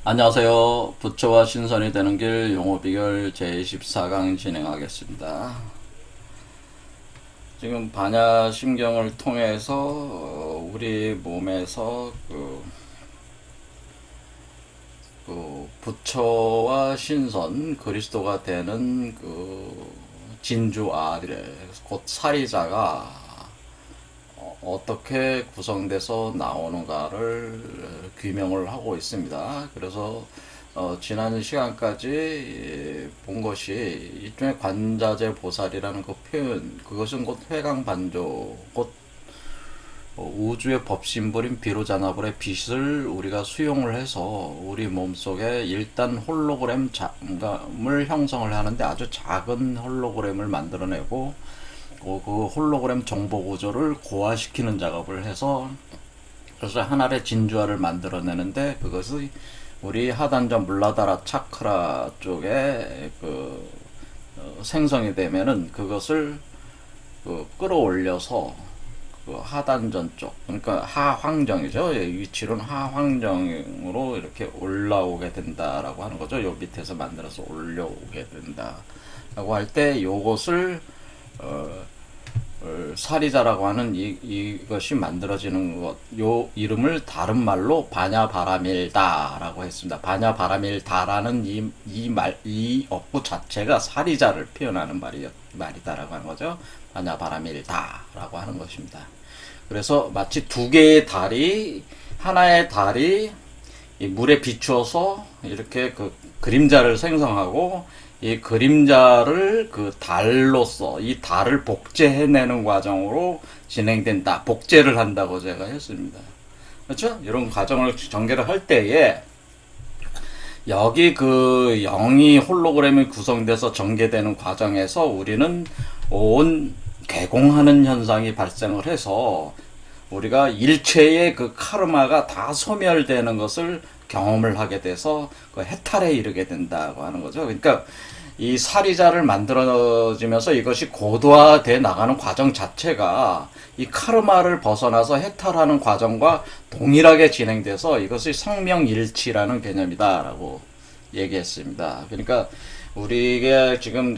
안녕하세요. 부처와 신선이 되는 길 용어비결 제14강 진행하겠습니다. 지금 반야심경을 통해서 우리 몸에서 부처와 신선 그리스도가 되는 진주 아래 곧 사리자가 어떻게 구성돼서 나오는가를 규명을 하고 있습니다. 그래서 지난 시간까지 본 것이 일종의 관자재 보살이라는 그 표현, 그것은 곧 회광반조, 곧 우주의 법신불인 비로자나불의 빛을 우리가 수용을 해서 우리 몸속에 일단 홀로그램 장감을 형성을 하는데 아주 작은 홀로그램을 만들어내고 그 홀로그램 정보 구조를 고화시키는 작업을 해서 그래서 하나의 진주화를 만들어내는데 그것이 우리 하단전 물라다라 차크라 쪽에 생성이 되면은 그것을 끌어올려서 하단전 쪽, 그러니까 하황정이죠. 위치로는 하황정으로 이렇게 올라오게 된다라고 하는 거죠. 요 밑에서 만들어서 올려오게 된다라고 할 때 요것을 사리자라고 하는 이것이 만들어지는 것, 요 이름을 다른 말로 바냐바라밀다라고 했습니다. 바냐바라밀다라는 이 어구 자체가 사리자를 표현하는 말이다라고 하는 거죠. 바냐바라밀다라고 하는 것입니다. 그래서 마치 두 개의 달이, 하나의 달이 이 물에 비추어서 이렇게 그림자를 생성하고 이 그림자를 달로서 이 달을 복제해내는 과정으로 진행된다. 복제를 한다고 제가 했습니다. 그렇죠? 이런 과정을 전개를 할 때에 여기 0이 홀로그램이 구성돼서 전개되는 과정에서 우리는 온 개공하는 현상이 발생을 해서 우리가 일체의 카르마가 다 소멸되는 것을 경험을 하게 돼서 해탈에 이르게 된다고 하는 거죠. 그러니까 이 사리자를 만들어지면서 이것이 고도화돼 나가는 과정 자체가 이 카르마를 벗어나서 해탈하는 과정과 동일하게 진행돼서 이것이 성명일치라는 개념이다라고 얘기했습니다. 그러니까 우리가 지금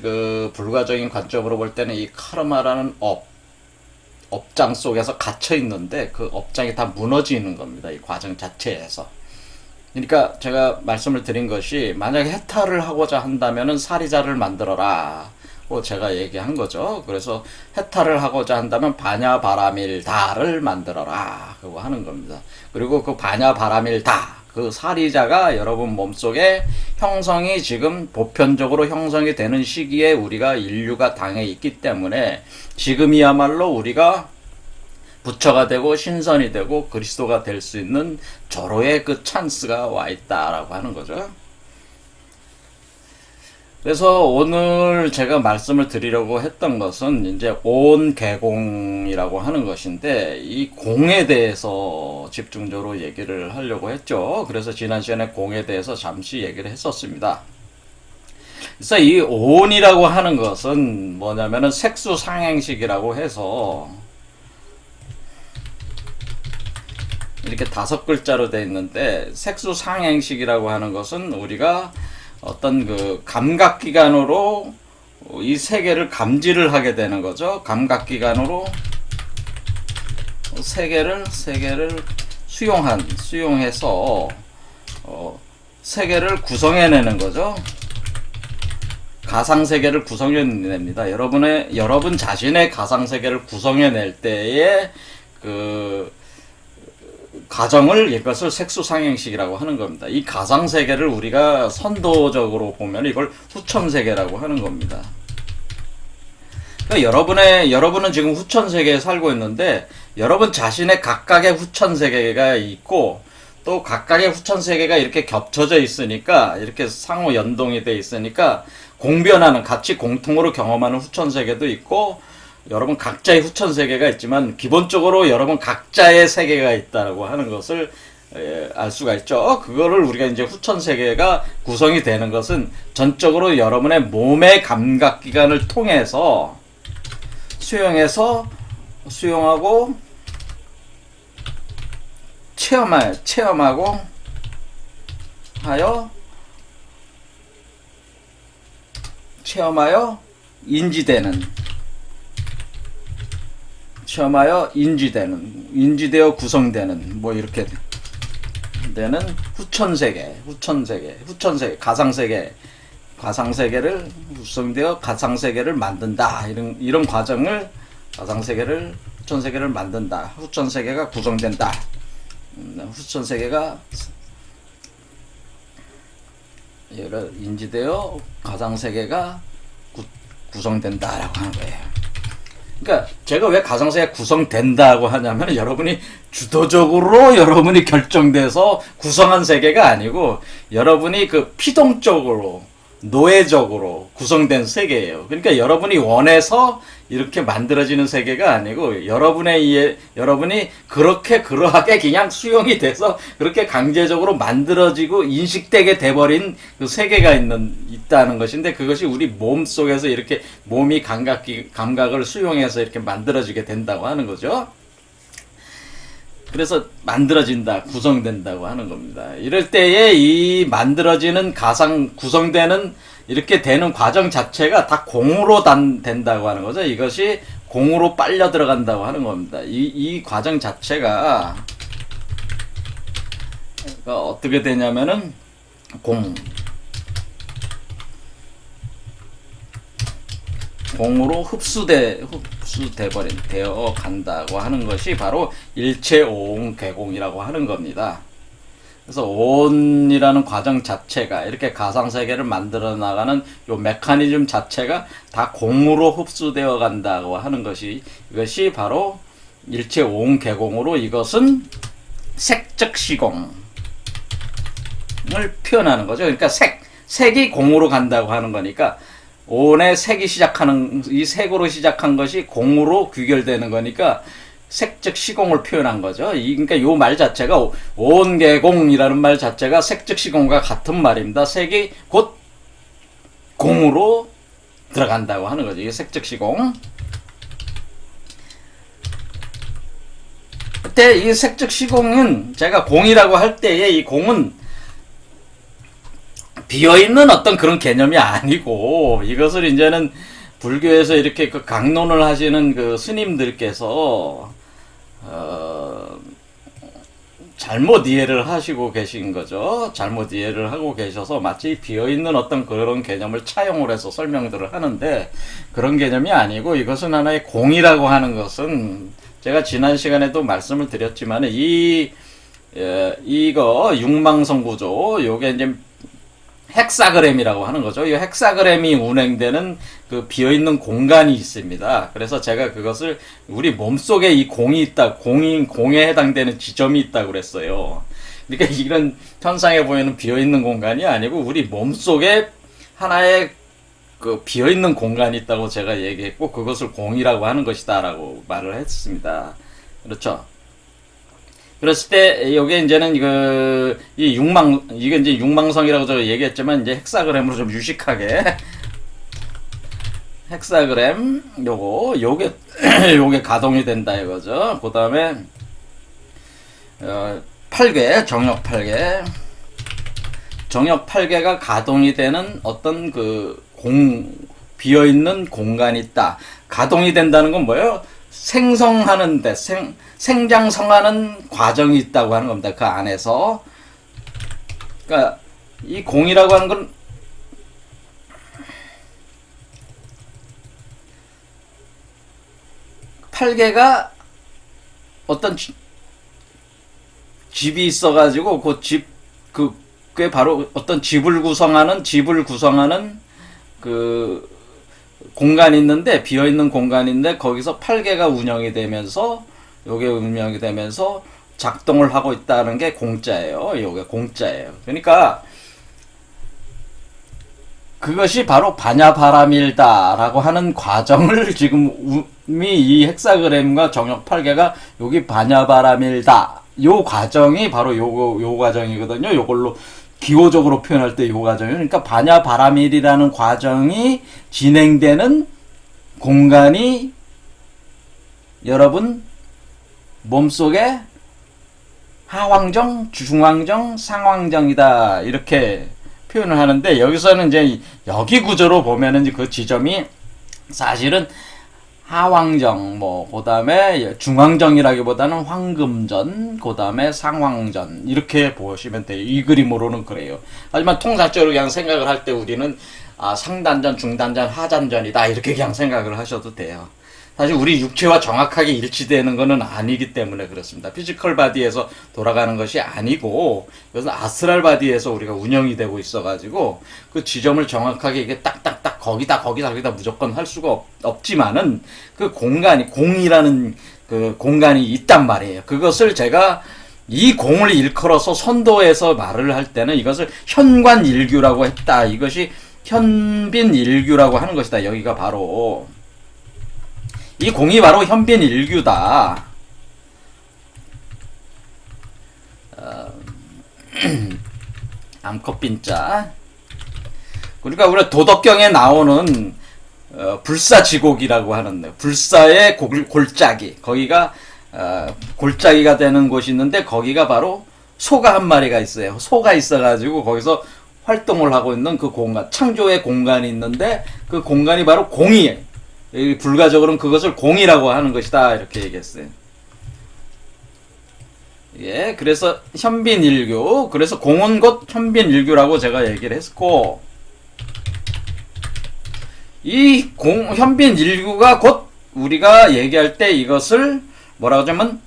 불가적인 관점으로 볼 때는 이 카르마라는 업장 속에서 갇혀 있는데 그 업장이 다 무너지는 겁니다. 이 과정 자체에서. 그러니까 제가 말씀을 드린 것이 만약에 해탈을 하고자 한다면은 사리자를 만들어라. 고 제가 얘기한 거죠. 그래서 해탈을 하고자 한다면 바냐바라밀다를 만들어라. 그거 하는 겁니다. 그리고 그 바냐바라밀다, 그 사리자가 여러분 몸속에 형성이 지금 보편적으로 형성이 되는 시기에 우리가 인류가 당해 있기 때문에 지금이야말로 우리가 부처가 되고 신선이 되고 그리스도가 될 수 있는 절호의 찬스가 와 있다라고 하는 거죠. 그래서 오늘 제가 말씀을 드리려고 했던 것은 이제 온 개공이라고 하는 것인데 이 공에 대해서 집중적으로 얘기를 하려고 했죠. 그래서 지난 시간에 공에 대해서 잠시 얘기를 했었습니다. 그래서 이 온이라고 하는 것은 뭐냐면은 색수상행식이라고 해서 이렇게 5글자로 되어 있는데 색수상행식이라고 하는 것은 우리가 어떤 감각기관으로 이 세계를 감지를 하게 되는 거죠. 감각기관으로 세계를 수용해서 세계를 구성해내는 거죠. 가상세계를 구성해냅니다. 여러분 자신의 가상세계를 구성해낼 때에 가정을 이것을 색수상행식이라고 하는 겁니다. 이 가상세계를 우리가 선도적으로 보면 이걸 후천세계라고 하는 겁니다. 그러니까 여러분은 지금 후천세계에 살고 있는데 여러분 자신의 각각의 후천세계가 있고 또 각각의 후천세계가 이렇게 겹쳐져 있으니까 이렇게 상호 연동이 돼 있으니까 공변하는 같이 공통으로 경험하는 후천세계도 있고 여러분 각자의 후천세계가 있지만 기본적으로 여러분 각자의 세계가 있다고 하는 것을 알 수가 있죠. 그거를 우리가 이제 후천세계가 구성이 되는 것은 전적으로 여러분의 몸의 감각기관을 통해서 수용하고 체험하고 체험하여 인지되는, 체험하여 인지되어 구성되는, 뭐 이렇게 되는 후천세계, 가상세계를 구성되어 가상세계를 만든다. 이런 과정을, 후천세계를 만든다. 후천세계가 구성된다. 후천세계가 인지되어 가상세계가 구성된다라고 하는 거예요. 그러니까 제가 왜 가상세계가 구성된다고 하냐면, 여러분이 주도적으로 여러분이 결정돼서 구성한 세계가 아니고, 여러분이 그 피동적으로, 노예적으로 구성된 세계예요. 그러니까 여러분이 원해서 이렇게 만들어지는 세계가 아니고, 여러분이 그러하게 그냥 수용이 돼서 그렇게 강제적으로 만들어지고 인식되게 돼버린 그 세계가 있다는 것인데, 그것이 우리 몸 속에서 이렇게 몸이 감각을 수용해서 이렇게 만들어지게 된다고 하는 거죠. 그래서 만들어진다, 구성된다고 하는 겁니다. 이럴 때에 이 만들어지는 구성되는, 이렇게 되는 과정 자체가 다 공으로 된다고 하는 거죠. 이것이 공으로 빨려 들어간다고 하는 겁니다. 이 과정 자체가 어떻게 되냐면은, 공으로 되어 간다고 하는 것이 바로 일체 오온 개공이라고 하는 겁니다. 그래서 오온이라는 과정 자체가, 이렇게 가상세계를 만들어 나가는 요 메커니즘 자체가 다 공으로 흡수되어 간다고 하는 것이, 이것이 바로 일체 오온 개공으로, 이것은 색적 시공을 표현하는 거죠. 그러니까 색이 공으로 간다고 하는 거니까, 온의 색이 이 색으로 시작한 것이 공으로 귀결되는 거니까 색적 시공을 표현한 거죠. 그러니까 요 말 자체가, 온개공이라는 말 자체가 색적 시공과 같은 말입니다. 색이 곧 공으로 들어간다고 하는 거죠. 이게 색적 시공. 그때 이 색적 시공은, 제가 공이라고 할 때에 이 공은 비어있는 어떤 그런 개념이 아니고, 이것을 이제는 불교에서 이렇게 그 강론을 하시는 그 스님들께서 잘못 이해를 하시고 계신 거죠. 잘못 이해를 하고 계셔서 마치 비어있는 어떤 그런 개념을 차용을 해서 설명들을 하는데, 그런 개념이 아니고, 이것은 하나의 공이라고 하는 것은, 제가 지난 시간에도 말씀을 드렸지만, 이거 육망성 구조, 요게 이제 헥사그램이라고 하는 거죠. 이 헥사그램이 운행되는 그 비어있는 공간이 있습니다. 그래서 제가 그것을 우리 몸속에 이 공이 있다, 공에 해당되는 지점이 있다고 그랬어요. 그러니까 이런 현상에 보이는 비어있는 공간이 아니고, 우리 몸속에 하나의 그 비어있는 공간이 있다고 제가 얘기했고, 그것을 공이라고 하는 것이다 라고 말을 했습니다. 그렇죠. 그랬을 때, 요게 이제는 이게 이제 육망성이라고 제가 얘기했지만, 이제 헥사그램으로 좀 유식하게, 헥사그램, 요게 가동이 된다 이거죠. 그 다음에, 8개, 정역 8개. 정역 8개가 가동이 되는 어떤 비어있는 공간이 있다. 가동이 된다는 건 뭐예요? 생성하는데, 생장성하는 과정이 있다고 하는 겁니다. 그 안에서. 그러니까 이 공이라고 하는 건 팔개가 어떤 집이 있어가지고 그게 바로 어떤 집을 구성하는 그 공간이 있는데, 비어있는 공간인데, 거기서 8개가 운영이 되면서, 작동을 하고 있다는 게 공짜예요. 요게 공짜예요. 그러니까, 그것이 바로 바냐바라밀다라고 하는 과정을 지금 이 헥사그램과 정역 8개가 여기 바냐바라밀다. 요 과정이 바로 요 과정이거든요. 요걸로 기호적으로 표현할 때 요 과정이, 그러니까 바냐바라밀이라는 과정이 진행되는 공간이 여러분 몸속에 하왕정, 중왕정, 상왕정이다 이렇게 표현을 하는데, 여기서는 이제 여기 구조로 보면은 그 지점이 사실은 하왕정, 그 다음에 중왕정이라기보다는 황금전, 그 다음에 상왕전, 이렇게 보시면 돼요. 이 그림으로는 그래요. 하지만 통상적으로 그냥 생각을 할 때 우리는 상단전, 중단전, 하단전이다 이렇게 그냥 생각을 하셔도 돼요. 사실 우리 육체와 정확하게 일치되는 것은 아니기 때문에 그렇습니다. 피지컬 바디에서 돌아가는 것이 아니고, 이것은 아스트랄 바디에서 우리가 운영이 되고 있어가지고, 그 지점을 정확하게 이게 딱딱딱 거기다 무조건 할 수가 없지만은, 그 공간이, 공이라는 그 공간이 있단 말이에요. 그것을 제가 이 공을 일컬어서 선도에서 말을 할 때는 이것을 현관일규라고 했다. 이것이 현빈일규라고 하는 것이다. 여기가 바로 이 공이 바로 현빈일규다. 암컷빈자. 그러니까 우리가 도덕경에 나오는 불사지곡이라고 하는, 불사의 골짜기, 거기가 골짜기가 되는 곳이 있는데, 거기가 바로 소가 한 마리가 있어요. 소가 있어가지고 거기서 활동을 하고 있는 그 공간, 창조의 공간이 있는데, 그 공간이 바로 공이에요. 불가적으로는 그것을 공이라고 하는 것이다 이렇게 얘기했어요. 예, 그래서 현빈일규, 그래서 공은 곧 현빈일규라고 제가 얘기를 했고, 이 현빈일규가 곧 우리가 얘기할 때 이것을 뭐라고 하자면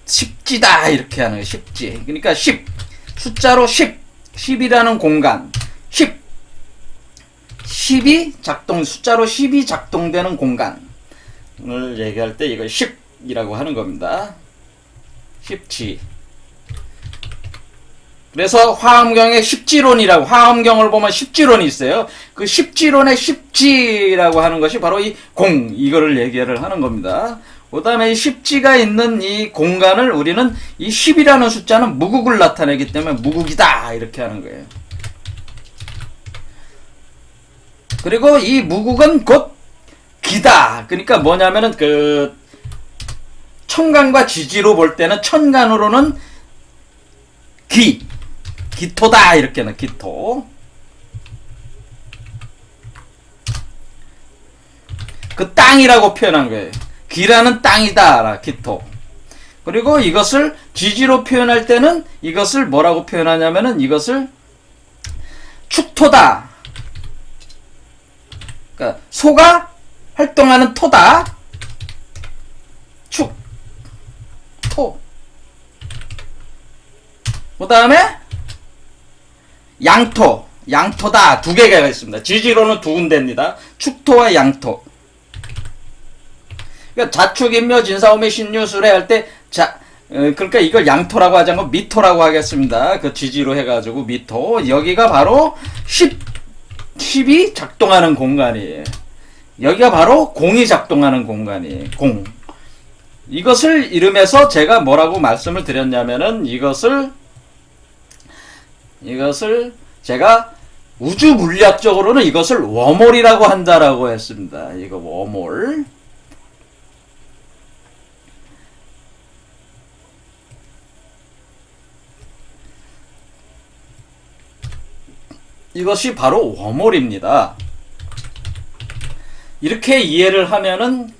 십지다 이렇게 하는 거예요. 십지. 그러니까 숫자로 10이라는 공간, 10이 숫자로 10이 작동되는 공간을 얘기할 때 이걸 10이라고 하는 겁니다. 십지. 그래서 화엄경에 십지론이라고, 화엄경을 보면 십지론이 있어요. 그 십지론의 십지라고 하는 것이 바로 이 공, 이거를 얘기를 하는 겁니다. 그 다음에 이 십지가 있는 이 공간을 우리는 이 10이라는 숫자는 무국을 나타내기 때문에 무국이다 이렇게 하는 거예요. 그리고 이 무국은 곧 기다. 그러니까 뭐냐면은 그 천간과 지지로 볼 때는, 천간으로는 기토다 이렇게 하는, 기토. 그 땅이라고 표현한 거예요. 기라는 땅이다, 기토. 그리고 이것을 지지로 표현할 때는 이것을 뭐라고 표현하냐면은 이것을 축토다. 그러니까 소가 활동하는 토다. 토. 그 다음에 양토다. 두 개가 있습니다. 지지로는 두 군데입니다. 축토와 양토. 그러니까 자축인묘 진사오미 신유술에 할 때 그러니까 이걸 양토라고 하지 않고 미토라고 하겠습니다. 그 지지로 해가지고 미토. 여기가 바로 10이 작동하는 공간이에요. 여기가 바로 공이 작동하는 공간이에요. 공. 이것을 이름해서 제가 뭐라고 말씀을 드렸냐면은 이것을 제가 우주 물리학적으로는 이것을 워몰이라고 한다라고 했습니다. 이거 워몰. 이것이 바로 워몰입니다. 이렇게 이해를 하면은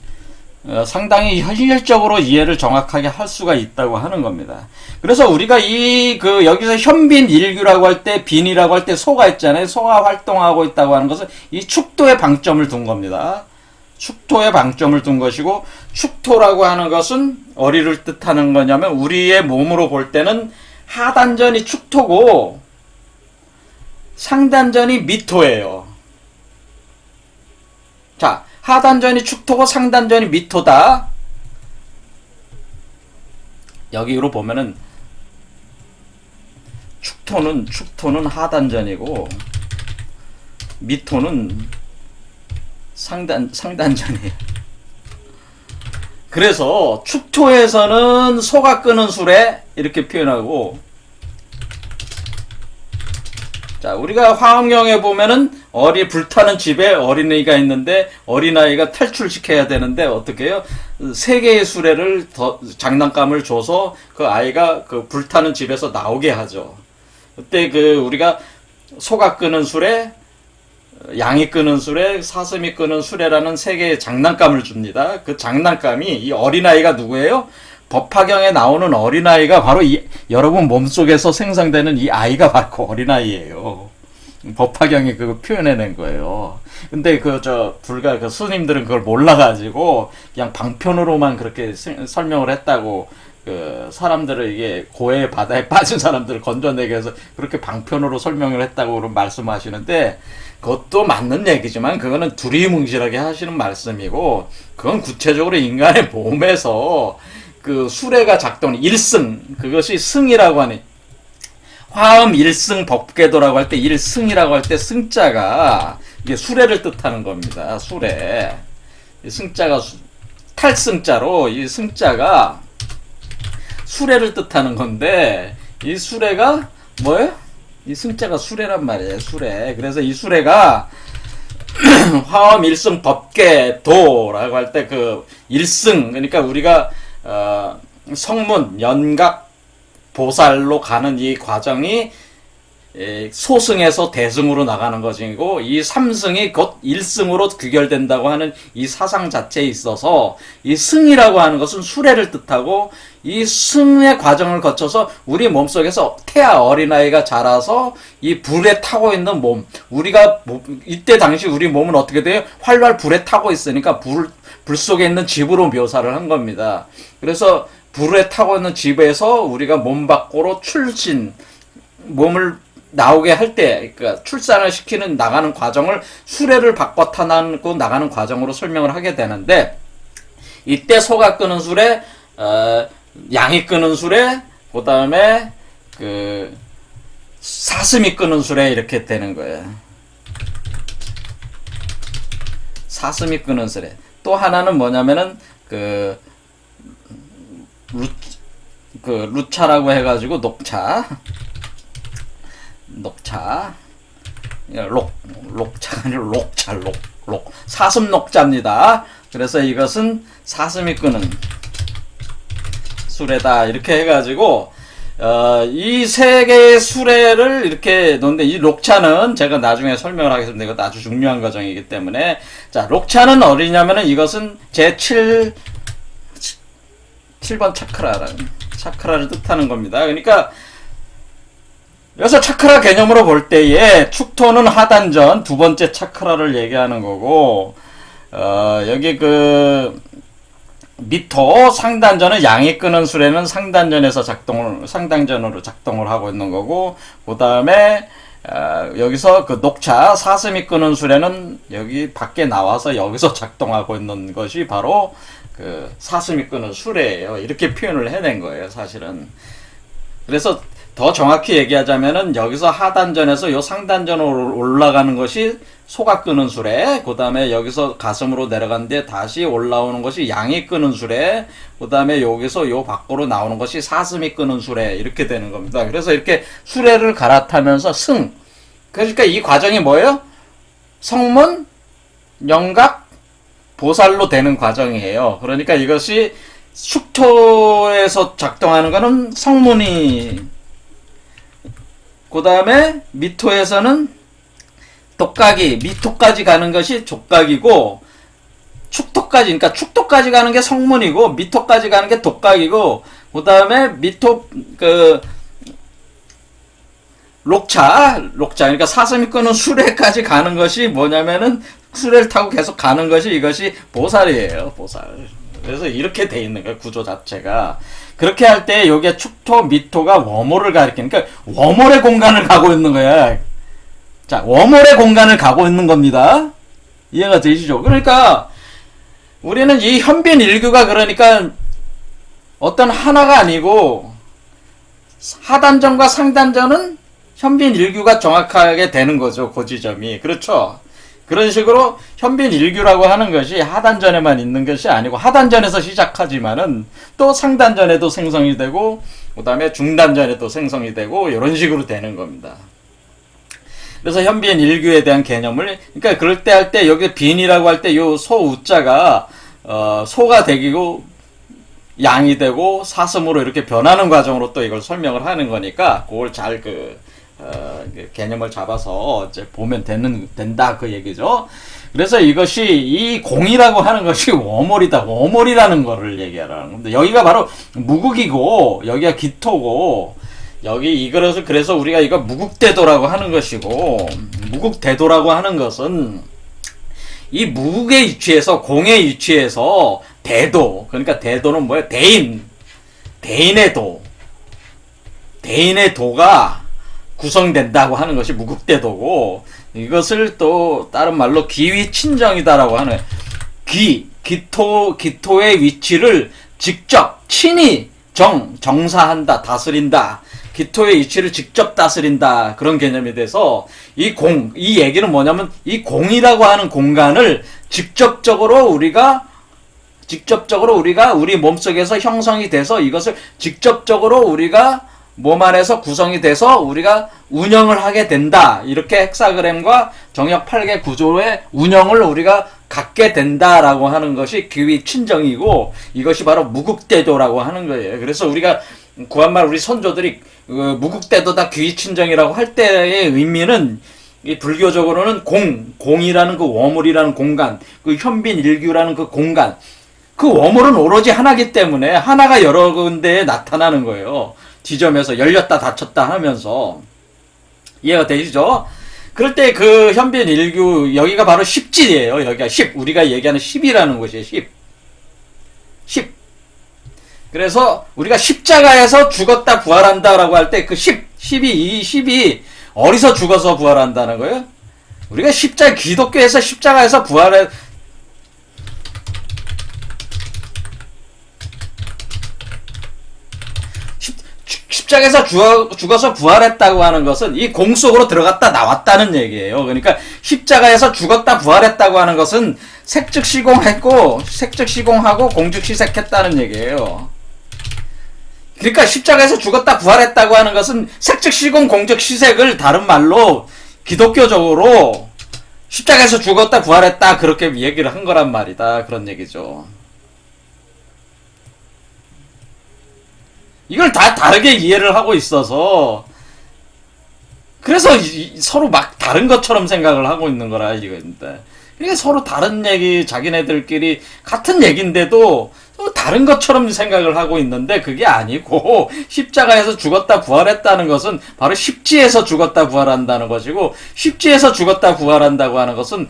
상당히 현실적으로 이해를 정확하게 할 수가 있다고 하는 겁니다. 그래서 우리가 여기서 현빈일규라고 할 때, 빈이라고 할 때 소가 있잖아요. 소가 활동하고 있다고 하는 것은 이 축토에 방점을 둔 겁니다. 축토에 방점을 둔 것이고, 축토라고 하는 것은 어디를 뜻하는 거냐면, 우리의 몸으로 볼 때는 하단전이 축토고 상단전이 미토예요. 자, 하단전이 축토고 상단전이 미토다. 여기로 보면은 축토는 하단전이고 미토는 상단전이에요. 그래서 축토에서는 소가 끄는 수레 이렇게 표현하고, 자, 우리가 화엄경에 보면은 불타는 집에 어린아이가 있는데 어린아이가 탈출시켜야 되는데 어떻게 해요? 세 개의 수레를 장난감을 줘서 그 아이가 그 불타는 집에서 나오게 하죠. 그때 그 우리가 소가 끄는 수레, 양이 끄는 수레, 사슴이 끄는 수레라는 세 개의 장난감을 줍니다. 그 장난감이 이 어린아이가 누구예요? 법화경에 나오는 어린아이가 바로 여러분 몸속에서 생성되는 이 아이가 바로 그 어린아이예요. 법화경이 그거 표현해낸 거예요. 근데 불가 그 스님들은 그걸 몰라가지고 그냥 방편으로만 그렇게 설명을 했다고, 그 사람들을 이게 고해 바다에 빠진 사람들을 건져내기 위해서 그렇게 방편으로 설명을 했다고 말씀하시는데, 그것도 맞는 얘기지만 그거는 두리뭉실하게 하시는 말씀이고, 그건 구체적으로 인간의 몸에서 그 수레가 작동, 일승, 그것이 승이라고 하니, 화음 일승 법궤도라고 할 때 일승이라고 할 때 승자가 이게 수레를 뜻하는 겁니다. 수레. 이 승자가 탈승자로 이 승자가 수레를 뜻하는 건데, 이 수레가 뭐예요? 이 승자가 수레란 말이에요. 수레. 그래서 이 수레가 화엄 일승 법궤도라고 할 때 그 일승, 그러니까 우리가 성문, 연각, 보살로 가는 이 과정이 소승에서 대승으로 나가는 것이고, 이 삼승이 곧 일승으로 귀결된다고 하는 이 사상 자체에 있어서 이 승이라고 하는 것은 수레를 뜻하고, 이 승의 과정을 거쳐서 우리 몸속에서 태아 어린아이가 자라서 이 불에 타고 있는 몸, 우리가 이때 당시 우리 몸은 어떻게 돼요? 활활 불에 타고 있으니까 불 속에 있는 집으로 묘사를 한 겁니다. 그래서 불에 타고 있는 집에서 우리가 몸 밖으로 몸을 나오게 할 때, 그러니까 출산을 시키는 나가는 과정을 수레를 바꿔 타고 나가는 과정으로 설명을 하게 되는데, 이때 소가 끄는 수레, 양이 끄는 수레, 그 다음에 그 사슴이 끄는 수레, 이렇게 되는 거예요. 사슴이 끄는 수레. 또 하나는 뭐냐면은 루차라고 해가지고 녹차가 아니라 사슴 녹자입니다. 그래서 이것은 사슴이 끄는 수레다, 이렇게 해가지고 이 세 개의 수레를 이렇게 놓는데, 이 록차는 제가 나중에 설명을 하겠습니다. 이것도 아주 중요한 과정이기 때문에. 자, 록차는 어디냐면은 이것은 제7번 차크라를 뜻하는 겁니다. 그러니까 여기서 차크라 개념으로 볼 때에 축토는 하단전 두 번째 차크라를 얘기하는 거고, 여기 미토 상단전은 양이 끄는 수레는 상단전으로 작동을 하고 있는 거고, 그 다음에 여기서 그 녹차 사슴이 끄는 수레는 여기 밖에 나와서 여기서 작동하고 있는 것이 바로 그 사슴이 끄는 수레예요. 이렇게 표현을 해낸 거예요, 사실은. 그래서 더 정확히 얘기하자면은 여기서 하단전에서 요 상단전으로 올라가는 것이 소가 끄는 수레, 그 다음에 여기서 가슴으로 내려가는데 다시 올라오는 것이 양이 끄는 수레, 그 다음에 여기서 요 밖으로 나오는 것이 사슴이 끄는 수레, 이렇게 되는 겁니다. 그래서 이렇게 수레를 갈아타면서 그러니까 이 과정이 뭐예요? 성문, 영각, 보살로 되는 과정이에요. 그러니까 이것이 축토에서 작동하는 거는 성문이, 그 다음에 미토에서는 독각이, 미토까지 가는 것이 족각이고, 그러니까 축토까지 가는 게 성문이고, 미토까지 가는 게 독각이고, 그 다음에 록차, 그러니까 사슴이 끄는 수레까지 가는 것이 뭐냐면은, 수레를 타고 계속 가는 것이 이것이 보살이에요, 보살. 그래서 이렇게 돼 있는 거예요, 구조 자체가. 그렇게 할 때 요게 축토, 미토가 워몰을 가리키니까 워몰의 공간을 가고 있는 거야. 자, 워몰의 공간을 가고 있는 겁니다. 이해가 되시죠? 그러니까 우리는 이 현빈 일규가 그러니까 어떤 하나가 아니고, 하단전과 상단전은 현빈 일규가 정확하게 되는 거죠, 그 지점이. 그렇죠? 그런 식으로 현빈 일규라고 하는 것이 하단전에만 있는 것이 아니고, 하단전에서 시작하지만은 또 상단전에도 생성이 되고, 그 다음에 중단전에도 생성이 되고, 이런 식으로 되는 겁니다. 그래서 현빈 일규에 대한 개념을, 그러니까 그럴 때 할 때 여기 빈이라고 할 때 요 소우자가 소가 되고 양이 되고 사슴으로 이렇게 변하는 과정으로 또 이걸 설명을 하는 거니까 그걸 잘 개념을 잡아서 이제 보면 된다 그 얘기죠. 그래서 이것이 이 공이라고 하는 것이 워몰이다. 워몰이라는 거를 얘기하라는 건데 여기가 바로 무국이고 여기가 기토고 여기 이거를 그래서 우리가 이거 무국대도라고 하는 것이고 무국대도라고 하는 것은 이 무국의 위치에서 공의 위치에서 대도 그러니까 대도는 뭐예요? 대인의 도가 구성된다고 하는 것이 무국대도고 이것을 또 다른 말로 기위친정이다라고 하는 기토의 위치를 직접 친히 정사한다 다스린다 기토의 위치를 직접 다스린다 그런 개념이 돼서 이 얘기는 뭐냐면 이 공이라고 하는 공간을 직접적으로 우리가 우리 몸속에서 형성이 돼서 이것을 직접적으로 우리가 몸 안에서 구성이 돼서 우리가 운영을 하게 된다. 이렇게 헥사그램과 정역 8개 구조의 운영을 우리가 갖게 된다라고 하는 것이 기위친정이고 이것이 바로 무국대도라고 하는 거예요. 그래서 우리가 구한말 우리 선조들이 무국대도다 기위친정이라고 할 때의 의미는 이 불교적으로는 공이라는 그 워물이라는 공간, 그 현빈 일규라는 그 공간, 그 워물은 오로지 하나기 때문에 하나가 여러 군데에 나타나는 거예요. 지점에서 열렸다 닫혔다 하면서 이해가 되시죠? 그럴 때 그 현빈 일규 여기가 바로 십질이에요. 여기가 우리가 얘기하는 10이라는 곳이에요. 10. 그래서 우리가 십자가에서 죽었다 부활한다라고 할 때 그 10이 어디서 죽어서 부활한다는 거예요? 우리가 기독교에서 십자가에서 부활해 십자가에서 죽어서 부활했다고 하는 것은 이 공 속으로 들어갔다 나왔다는 얘기예요. 그러니까 십자가에서 죽었다 부활했다고 하는 것은 색즉시공하고 공즉시색했다는 얘기예요. 그러니까 십자가에서 죽었다 부활했다고 하는 것은 색즉시공 공즉시색을 다른 말로 기독교적으로 십자가에서 죽었다 부활했다 그렇게 얘기를 한 거란 말이다. 그런 얘기죠. 이걸 다 다르게 이해를 하고 있어서 그래서 서로 막 다른 것처럼 생각을 하고 있는 거라 이거인데 그러니까 서로 다른 얘기 자기네들끼리 같은 얘기인데도 서로 다른 것처럼 생각을 하고 있는데 그게 아니고 십자가에서 죽었다 부활했다는 것은 바로 십지에서 죽었다 부활한다는 것이고 십지에서 죽었다 부활한다고 하는 것은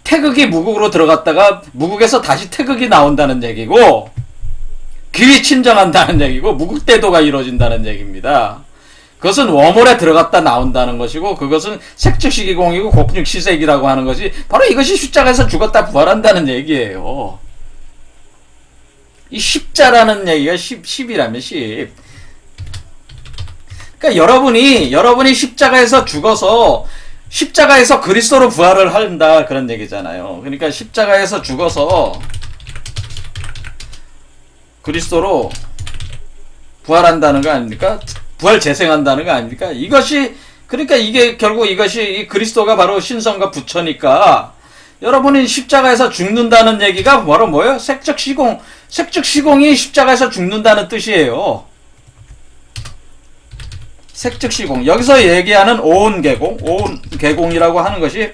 태극이 무국으로 들어갔다가 무국에서 다시 태극이 나온다는 얘기고 기위친정한다는 얘기고 무국대도가 이루어진다는 얘기입니다. 그것은 워몰에 들어갔다 나온다는 것이고 그것은 색즉시기공이고 공즉시색이라고 하는 것이 바로 이것이 십자가에서 죽었다 부활한다는 얘기예요. 이 십자라는 얘기가 10이라면 10. 그러니까 여러분이 십자가에서 죽어서 십자가에서 그리스도로 부활을 한다 그런 얘기잖아요. 그러니까 십자가에서 죽어서 그리스도로 부활한다는 거 아닙니까? 부활 재생한다는 거 아닙니까? 그러니까 이게 결국 이것이 그리스도가 바로 신성과 부처니까 여러분이 십자가에서 죽는다는 얘기가 바로 뭐예요? 색즉시공이 십자가에서 죽는다는 뜻이에요. 색즉시공. 여기서 얘기하는 오온계공이라고 하는 것이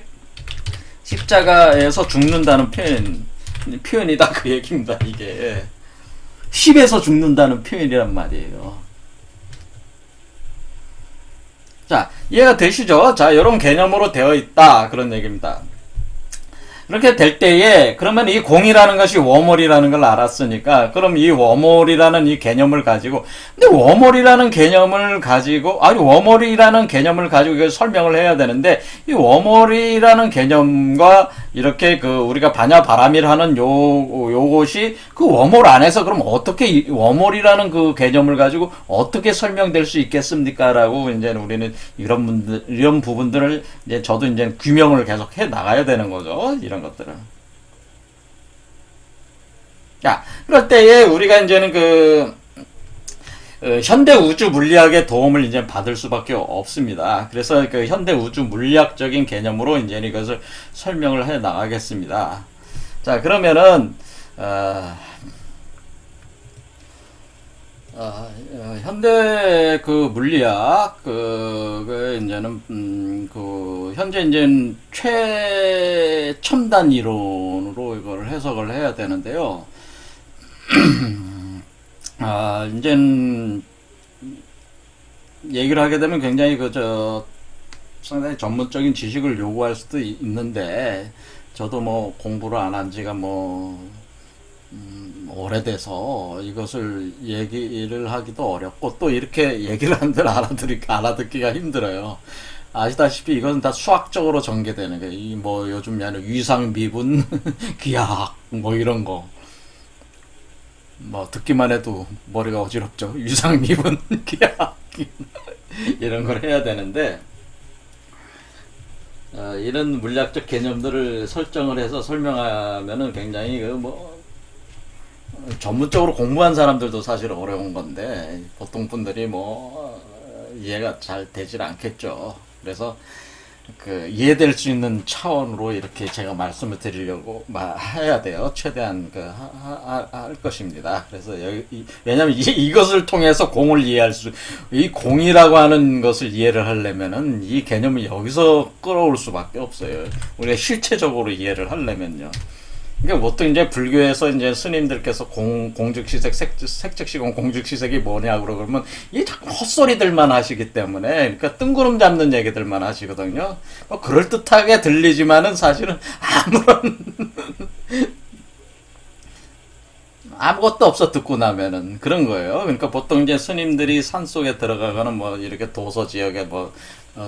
십자가에서 죽는다는 표현이다 그 얘기입니다. 이게 10에서 죽는다는 표현이란 말이에요. 자, 이해가 되시죠? 자, 이런 개념으로 되어 있다. 그런 얘기입니다. 이렇게 될 때에, 그러면 이 공이라는 것이 워몰이라는 걸 알았으니까, 그럼 이 워몰이라는 이 개념을 가지고, 근데 워몰이라는 개념을 가지고 이걸 설명을 해야 되는데, 이 워몰이라는 개념과 이렇게 우리가 반야바라밀 하는 요것이 그 워몰 안에서 그럼 어떻게 워몰이라는 그 개념을 가지고 어떻게 설명될 수 있겠습니까? 라고 이제 우리는 이런 부분들을 이제 저도 이제 규명을 계속 해 나가야 되는 거죠. 이런 것들은. 자, 그럴 때에 우리가 이제는 현대 우주 물리학의 도움을 이제 받을 수밖에 없습니다. 그래서 그 현대 우주 물리학적인 개념으로 이제 이것을 설명을 해 나가겠습니다. 자, 그러면은 현대 그 물리학 이제는 현재 이제 최첨단 이론으로 이걸 해석을 해야 되는데요. 이젠 얘기를 하게 되면 굉장히 상당히 전문적인 지식을 요구할 수도 있는데, 저도 뭐 공부를 안 한 지가 오래돼서 이것을 얘기를 하기도 어렵고, 또 이렇게 얘기를 한들 알아듣기가 힘들어요. 아시다시피 이것은 다 수학적으로 전개되는 거예요. 요즘 위상 미분, 기하학, 이런 거. 듣기만 해도 머리가 어지럽죠. 위상 미분, 기하학, 이런 걸 해야 되는데, 이런 물리학적 개념들을 설정을 해서 설명하면은 굉장히 전문적으로 공부한 사람들도 사실 어려운 건데, 보통 분들이 이해가 잘 되질 않겠죠. 그래서 이해될 수 있는 차원으로 이렇게 제가 말씀을 드리려고 해야 돼요. 최대한 할 것입니다. 그래서 왜냐면 이것을 통해서 공을 이 공이라고 하는 것을 이해를 하려면은 이 개념을 여기서 끌어올 수밖에 없어요. 우리가 실체적으로 이해를 하려면요. 그러니까 보통 이제 불교에서 이제 스님들께서 공즉시색, 색즉시공, 공즉시색이 뭐냐고 그러면 이게 자꾸 헛소리들만 하시기 때문에, 그러니까 뜬구름 잡는 얘기들만 하시거든요. 그럴듯하게 들리지만은 사실은 아무것도 없어 듣고 나면은 그런 거예요. 그러니까 보통 이제 스님들이 산 속에 들어가거나 이렇게 도서 지역에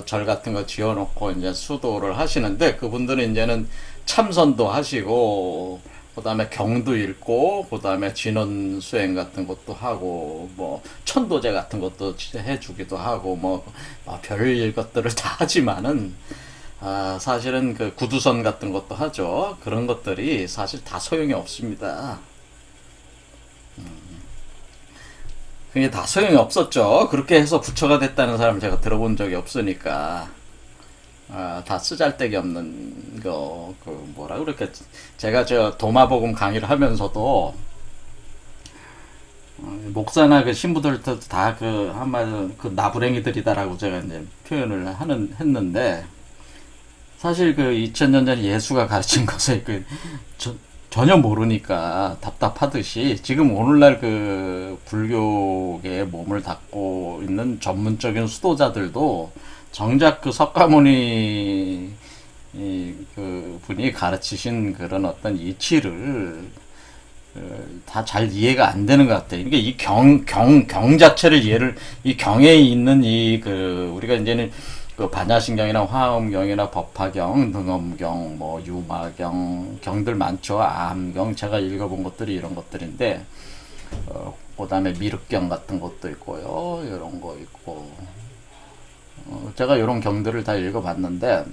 절 같은 거 지어놓고 이제 수도를 하시는데, 그분들은 이제는 참선도 하시고, 그 다음에 경도 읽고, 그 다음에 진원 수행 같은 것도 하고, 천도제 같은 것도 해주기도 하고, 별일 것들을 다 하지만은, 사실은 구두선 같은 것도 하죠. 그런 것들이 사실 다 소용이 없습니다. 그게 다 소용이 없었죠. 그렇게 해서 부처가 됐다는 사람을 제가 들어본 적이 없으니까. 다 쓰잘데기 없는 뭐라 그렇게, 제가 도마복음 강의를 하면서도 목사나 신부들도 다 한마디로 나부랭이들이다라고 제가 이제 표현을 했는데, 사실 2000년 전 예수가 가르친 것을 전혀 모르니까 답답하듯이, 지금 오늘날 불교계에 몸을 닫고 있는 전문적인 수도자들도 정작 석가모니 분이 가르치신 그런 어떤 이치를 다 잘 이해가 안 되는 것 같아요. 그러니까 이 경 자체를 이 경에 있는 우리가 이제는 반야신경이나 화엄경이나 법화경, 능엄경, 유마경, 경들 많죠. 암경, 제가 읽어본 것들이 이런 것들인데, 그 다음에 미륵경 같은 것도 있고요. 이런 거 있고, 제가 이런 경들을 다 읽어봤는데,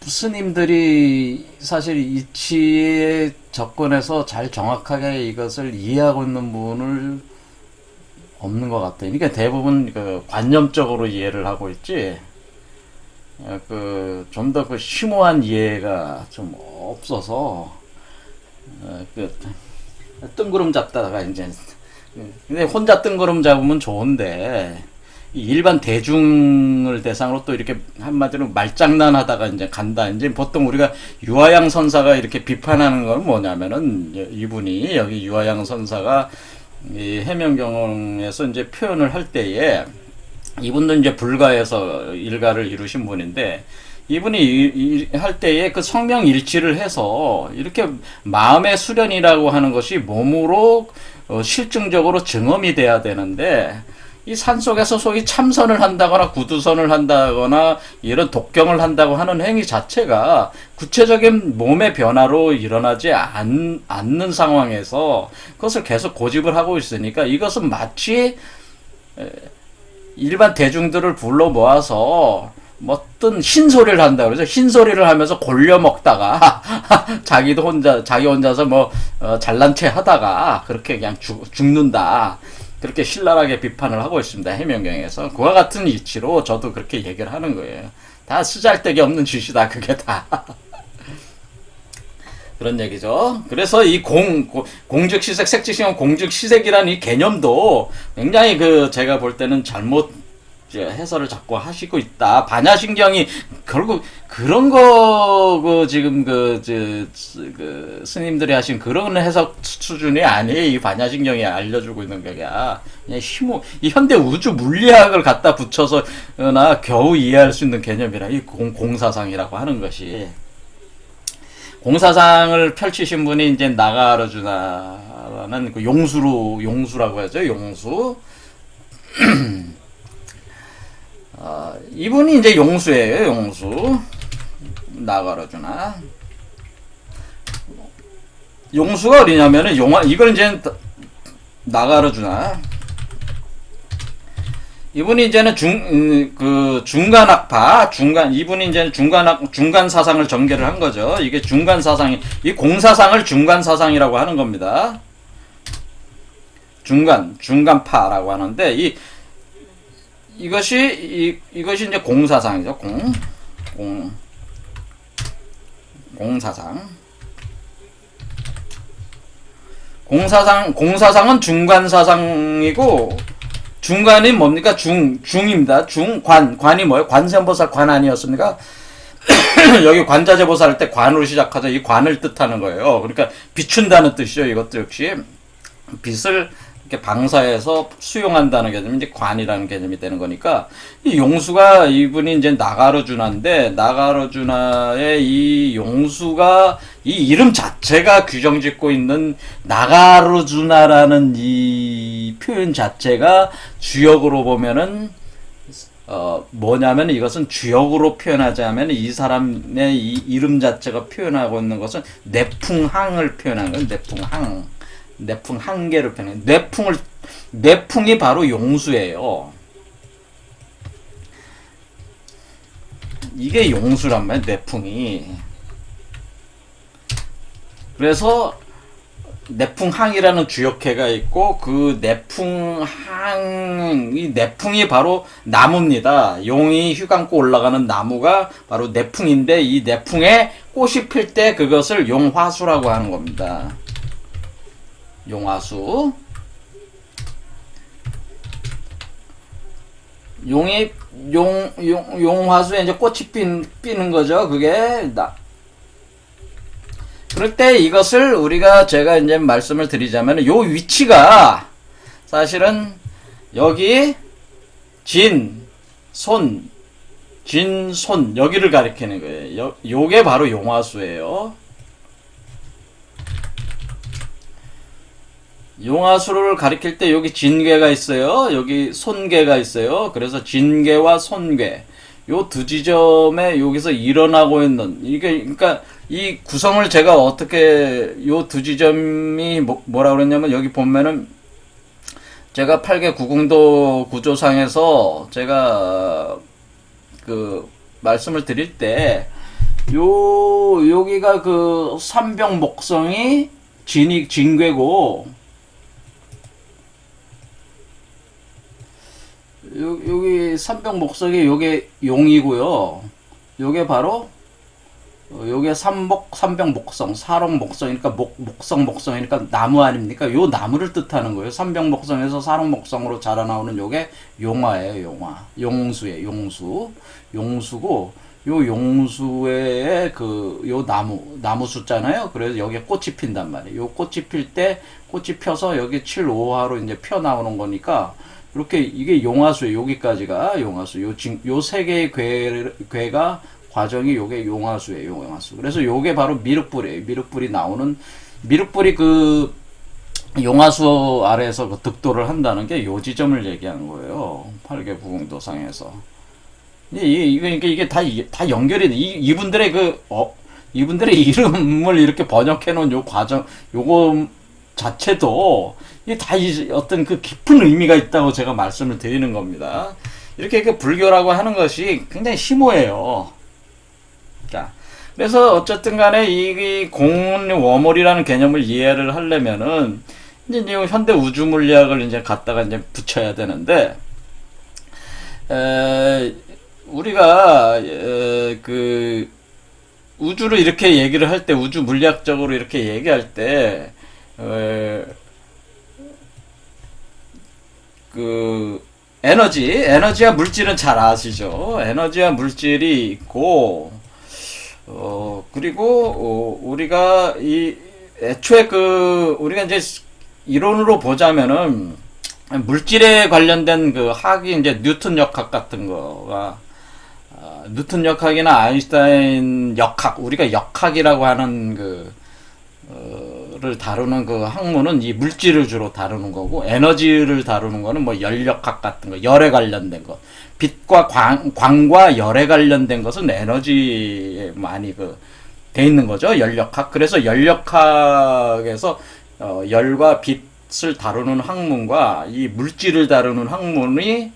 스님들이 사실 이치에 접근해서 잘 정확하게 이것을 이해하고 있는 부분을 없는 것 같아요. 그러니까 대부분 관념적으로 이해를 하고 있지, 좀 더 심오한 이해가 좀 없어서, 뜬구름 잡다가 이제, 근데 혼자 뜬구름 잡으면 좋은데, 일반 대중을 대상으로 또 이렇게 한마디로 말장난하다가 이제 간다. 이제 보통 우리가 유화양 선사가 이렇게 비판하는 건 뭐냐면은, 이분이 여기 유화양 선사가 이 해명경에서 이제 표현을 할 때에, 이분도 이제 불가에서 일가를 이루신 분인데, 이분이 할 때에 성명 일치를 해서 이렇게 마음의 수련이라고 하는 것이 몸으로 실증적으로 증험이 돼야 되는데, 이 산속에서 소위 참선을 한다거나 구두선을 한다거나 이런 독경을 한다고 하는 행위 자체가 구체적인 몸의 변화로 일어나지 않는 상황에서 그것을 계속 고집을 하고 있으니까, 이것은 마치 일반 대중들을 불러 모아서 어떤 흰소리를 한다 그러죠. 흰소리를 하면서 골려 먹다가 자기 혼자서 뭐 잘난 체 하다가 그렇게 그냥 죽는다. 그렇게 신랄하게 비판을 하고 있습니다. 해명경에서. 그와 같은 이치로 저도 그렇게 얘기를 하는 거예요. 다 쓰잘데기 없는 짓이다. 그게 다. 그런 얘기죠. 그래서 이 공즉시색, 색즉시용 공즉시색이라는 이 개념도 굉장히 제가 볼 때는 잘못 해설을 자꾸 하시고 있다. 반야신경이 결국 그런 지금 스님들이 하신 그런 해석 수준이 아니에요. 이 반야신경이 알려주고 있는 게 그냥 이 현대 우주 물리학을 갖다 붙여서나 겨우 이해할 수 있는 개념이라 이 공사상이라고 하는 것이. 공사상을 펼치신 분이 이제 나가르주나라는 용수라고 하죠. 용수. 이분이 이제 용수예요. 용수. 나가르주나. 용수가 어디냐면은 이걸 이제 나가르주나. 이분이 이제는 중간학파, 이분이 이제 중간 사상을 전개를 한 거죠. 이게 중간 사상이, 이 공사상을 중간 사상이라고 하는 겁니다. 중간파라고 하는데, 이것이 이제 공사상이죠. 공사상. 공사상은 중간 사상이고, 중간이 뭡니까? 중입니다. 관이 뭐예요? 관세음보살 관 아니었습니까? 여기 관자재보살 할 때 관으로 시작하죠. 이 관을 뜻하는 거예요. 그러니까 비춘다는 뜻이죠. 이것도 역시 빛을 이렇게 방사해서 수용한다는 개념이 이제 관이라는 개념이 되는 거니까, 이 용수가 이분이 이제 나가르주나인데, 나가르주나의 이 용수가 이 이름 자체가 규정짓고 있는 나가르주나라는 이 표현 자체가 주역으로 보면은 뭐냐면 이것은 주역으로 표현하자면 이 사람의 이 이름 자체가 표현하고 있는 것은 내풍항을 표현하는 거예요. 내풍항계를 표현해요. 내풍이 바로 용수예요. 이게 용수란 말이에요. 내풍이. 그래서 내풍항이라는 주역해가 있고, 그 이 내풍이 바로 나무입니다. 용이 휘 감고 올라가는 나무가 바로 내풍인데, 이 내풍에 꽃이 필 때 그것을 용화수라고 하는 겁니다. 용화수. 용화수에 이제 꽃이 피는 거죠. 그게 그럴 때 이것을 제가 이제 말씀을 드리자면, 요 위치가 사실은 여기 진손 여기를 가리키는 거예요. 요게 바로 용화수예요. 용화수를 가리킬 때 여기 진괴가 있어요. 여기 손괴가 있어요. 그래서 진괴와 손괴, 요 두 지점에 여기서 일어나고 있는, 그러니까 이 구성을 제가 어떻게, 요 두 지점이 뭐라 그랬냐면, 여기 보면은 제가 8개 구궁도 구조상에서 제가 말씀을 드릴 때, 여기가 삼병 목성이 진괴고, 여기 삼병 목성이 요게 용이고요. 요게 바로 요게 삼병 목성, 사롱 목성이니까 목성이니까 나무 아닙니까? 요 나무를 뜻하는 거예요. 삼병 목성에서 사롱 목성으로 자라나오는 요게 용화예요. 용화. 용수예요. 용수고, 요 용수에 요 나무 숫자잖아요. 그래서 여기에 꽃이 핀단 말이에요. 요 꽃이 필 때, 꽃이 펴서 여기 7, 5화로 이제 펴 나오는 거니까, 이렇게 이게 용화수예요. 여기까지가 용화수. 요 세 개의 괴가 과정이 요게 용화수예요. 용화수. 그래서 요게 바로 미륵불이에요. 미륵불이 용화수 아래에서 득도를 한다는 게 요 지점을 얘기하는 거예요. 8개 구궁도상에서. 이게 다 연결이 돼. 이분들의 이분들의 이름을 이렇게 번역해 놓은 요 과정, 요거 자체도 이게 다 어떤 깊은 의미가 있다고 제가 말씀을 드리는 겁니다. 이렇게 그 불교라고 하는 것이 굉장히 심오해요. 자, 그래서 어쨌든 간에 이 공 워몰이라는 개념을 이해를 하려면은 이제 현대 우주 물리학을 이제 갖다가 이제 붙여야 되는데, 우리가 그 우주를 이렇게 얘기를 할 때, 우주 물리학적으로 이렇게 얘기할 때, 그 에너지와 물질은 잘 아시죠? 에너지와 물질이 있고, 그리고 우리가 애초에 우리가 이제 이론으로 보자면은 물질에 관련된 그 학이 이제 뉴턴 역학 같은 거가, 뉴턴 역학이나 아인슈타인 역학, 우리가 역학이라고 하는 를 다루는 그 학문은 이 물질을 주로 다루는 거고, 에너지를 다루는 거는 뭐 열역학 같은 거, 열에 관련된 거, 빛과 광과 열에 관련된 것은 에너지에 많이 돼 있는 거죠. 열역학. 그래서 열역학에서 열과 빛을 다루는 학문과 이 물질을 다루는 학문이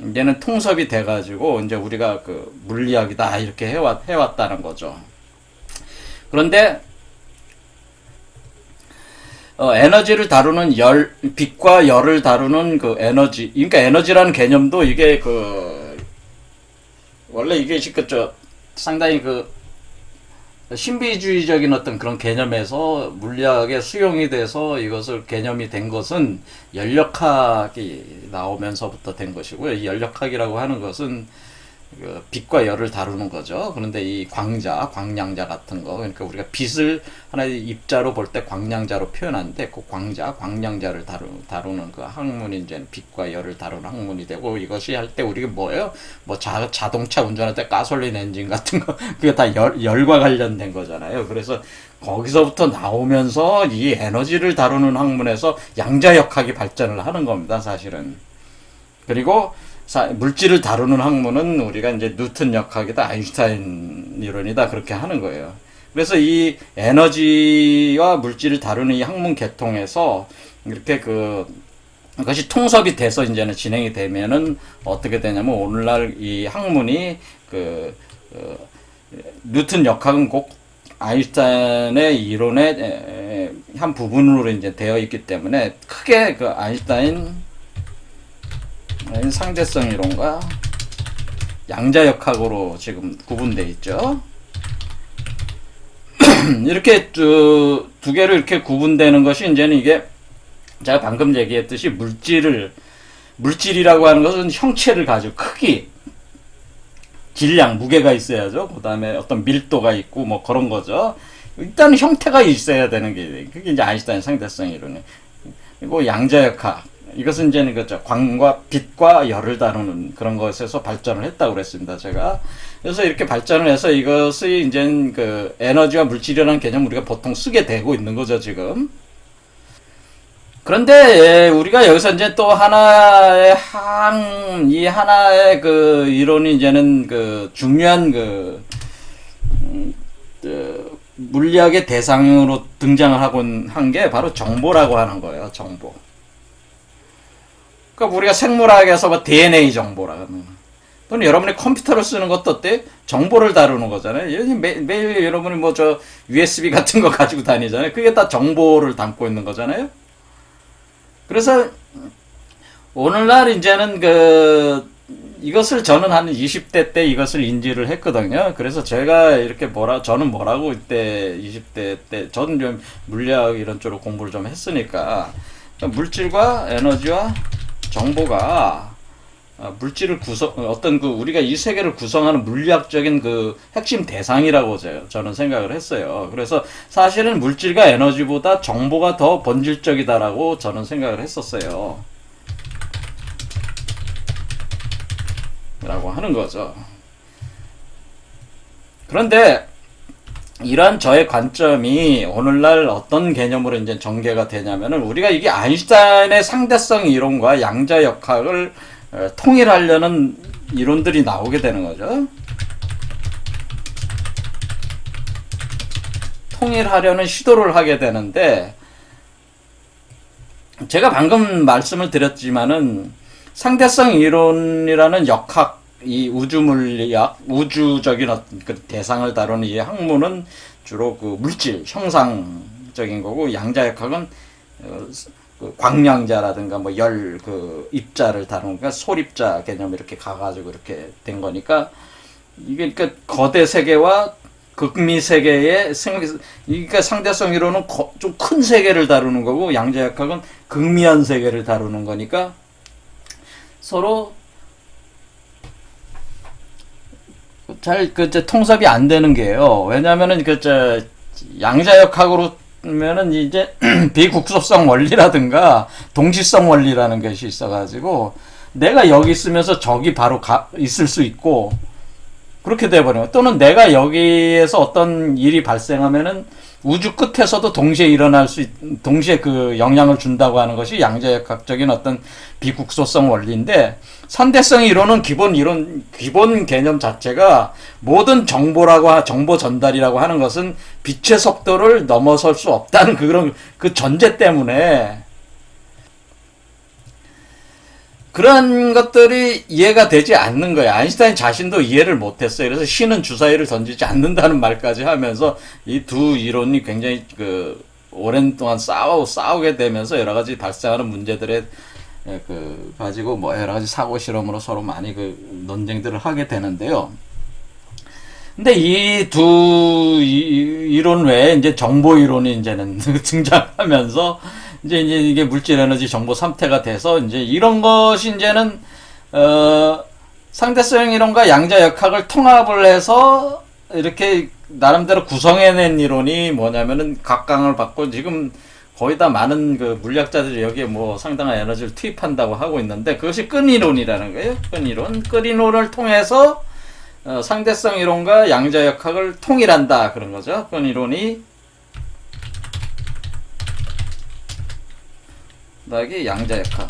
이제는 통섭이 돼가지고 이제 우리가 물리학이다 이렇게 해왔다는 거죠. 그런데 에너지를 다루는 빛과 열을 다루는 그 에너지, 그러니까 에너지라는 개념도 이게 원래 이게 상당히 신비주의적인 어떤 그런 개념에서 물리학에 수용이 돼서 이것을 개념이 된 것은 열역학이 나오면서부터 된 것이고요. 이 열역학이라고 하는 것은 빛과 열을 다루는 거죠. 그런데 이 광량자 같은 거, 그러니까 우리가 빛을 하나의 입자로 볼 때 광량자로 표현하는데, 그 광량자를 다루는 그 학문이 이제 빛과 열을 다루는 학문이 되고, 이것이 할 때 우리가 뭐예요? 뭐 자동차 운전할 때 가솔린 엔진 같은 거, 그게 다 열과 관련된 거잖아요. 그래서 거기서부터 나오면서 이 에너지를 다루는 학문에서 양자역학이 발전을 하는 겁니다, 사실은. 그리고 물질을 다루는 학문은 우리가 이제 뉴턴 역학이다, 아인슈타인 이론이다, 그렇게 하는 거예요. 그래서 이 에너지와 물질을 다루는 이 학문 계통에서 이렇게 그것이 통섭이 돼서 이제는 진행이 되면은 어떻게 되냐면, 오늘날 이 학문이 뉴턴 역학은 꼭 아인슈타인의 이론의 한 부분으로 이제 되어 있기 때문에 크게 아인슈타인 상대성 이론과 양자역학으로 지금 구분되어 있죠. 이렇게 두 개로 이렇게 구분되는 것이 이제는 이게 제가 방금 얘기했듯이 물질이라고 하는 것은 형체를 가지고 크기, 질량, 무게가 있어야죠. 그 다음에 어떤 밀도가 있고 뭐 그런 거죠. 일단 형태가 있어야 되는 게, 그게 이제 아인슈타인 상대성 이론이에요. 그리고 양자역학, 이것은 이제는 광과 빛과 열을 다루는 그런 것에서 발전을 했다고 그랬습니다, 제가. 그래서 이렇게 발전을 해서 이것이 이제는 에너지와 물질이라는 개념을 우리가 보통 쓰게 되고 있는 거죠, 지금. 그런데 우리가 여기서 이제 또 하나의 이론이 이제는 중요한 물리학의 대상으로 등장을 한 게 바로 정보라고 하는 거예요, 정보. 그러니까 우리가 생물학에서 뭐 DNA 정보라는, 또는 여러분이 컴퓨터를 쓰는 것도 어때? 정보를 다루는 거잖아요. 매일 여러분이 USB 같은 거 가지고 다니잖아요. 그게 다 정보를 담고 있는 거잖아요. 그래서 오늘날 이제는 이것을 저는 한 20대 때 이것을 인지를 했거든요. 그래서 제가 이렇게 저는 뭐라고 이때 20대 때, 저는 좀 물리학 이런 쪽으로 공부를 좀 했으니까, 물질과 에너지와 정보가 물질을 우리가 이 세계를 구성하는 물리학적인 핵심 대상이라고 저는 생각을 했어요. 그래서 사실은 물질과 에너지보다 정보가 더 본질적이다라고 저는 생각을 했었어요. 라고 하는 거죠. 그런데 이러한 저의 관점이 오늘날 어떤 개념으로 이제 전개가 되냐면은, 우리가 이게 아인슈타인의 상대성 이론과 양자역학을 통일하려는 이론들이 나오게 되는 거죠. 통일하려는 시도를 하게 되는데, 제가 방금 말씀을 드렸지만은 상대성 이론이라는 역학, 이 우주물리학, 우주적인 어떤 그 대상을 다루는 이 학문은 주로 그 물질, 형상적인 거고, 양자역학은 그 광량자라든가 뭐 열 그 입자를 다루니까 솔입자 개념 이렇게 가가지고 이렇게 된 거니까, 이게 그러니까 거대 세계와 극미 세계의 그러니까 상대성 이론은 좀 큰 세계를 다루는 거고, 양자역학은 극미한 세계를 다루는 거니까 서로 잘 통섭이 안 되는 게요. 왜냐면은 양자역학으로면은 이제 비국소성 원리라든가 동시성 원리라는 것이 있어가지고 내가 여기 있으면서 저기 바로 있을 수 있고, 그렇게 돼버려요. 또는 내가 여기에서 어떤 일이 발생하면은 우주 끝에서도 동시에 동시에 그 영향을 준다고 하는 것이 양자역학적인 어떤 비국소성 원리인데, 상대성 이론은 기본 개념 자체가 모든 정보 전달이라고 하는 것은 빛의 속도를 넘어설 수 없다는 그런 그 전제 때문에 그런 것들이 이해가 되지 않는 거예요. 아인슈타인 자신도 이해를 못했어요. 그래서 신은 주사위를 던지지 않는다는 말까지 하면서 이 두 이론이 굉장히 오랜 동안 싸우게 되면서 여러 가지 발생하는 문제들에 가지고 뭐 여러 가지 사고 실험으로 서로 많이 논쟁들을 하게 되는데요. 근데 이 두 이론 외에 이제 정보 이론이 이제는 등장하면서 이제 이게 물질 에너지 정보 3태가 돼서 이제 이런 것이 이제는 상대성 이론과 양자역학을 통합을 해서 이렇게 나름대로 구성해낸 이론이 뭐냐면은 각광을 받고, 지금 거의 다 많은 그 물리학자들이 여기에 뭐 상당한 에너지를 투입한다고 하고 있는데, 그것이 끈이론이라는 거예요. 끈이론을 통해서 상대성 이론과 양자역학을 통일한다 그런 거죠. 끈이론이 그다음에 양자역학을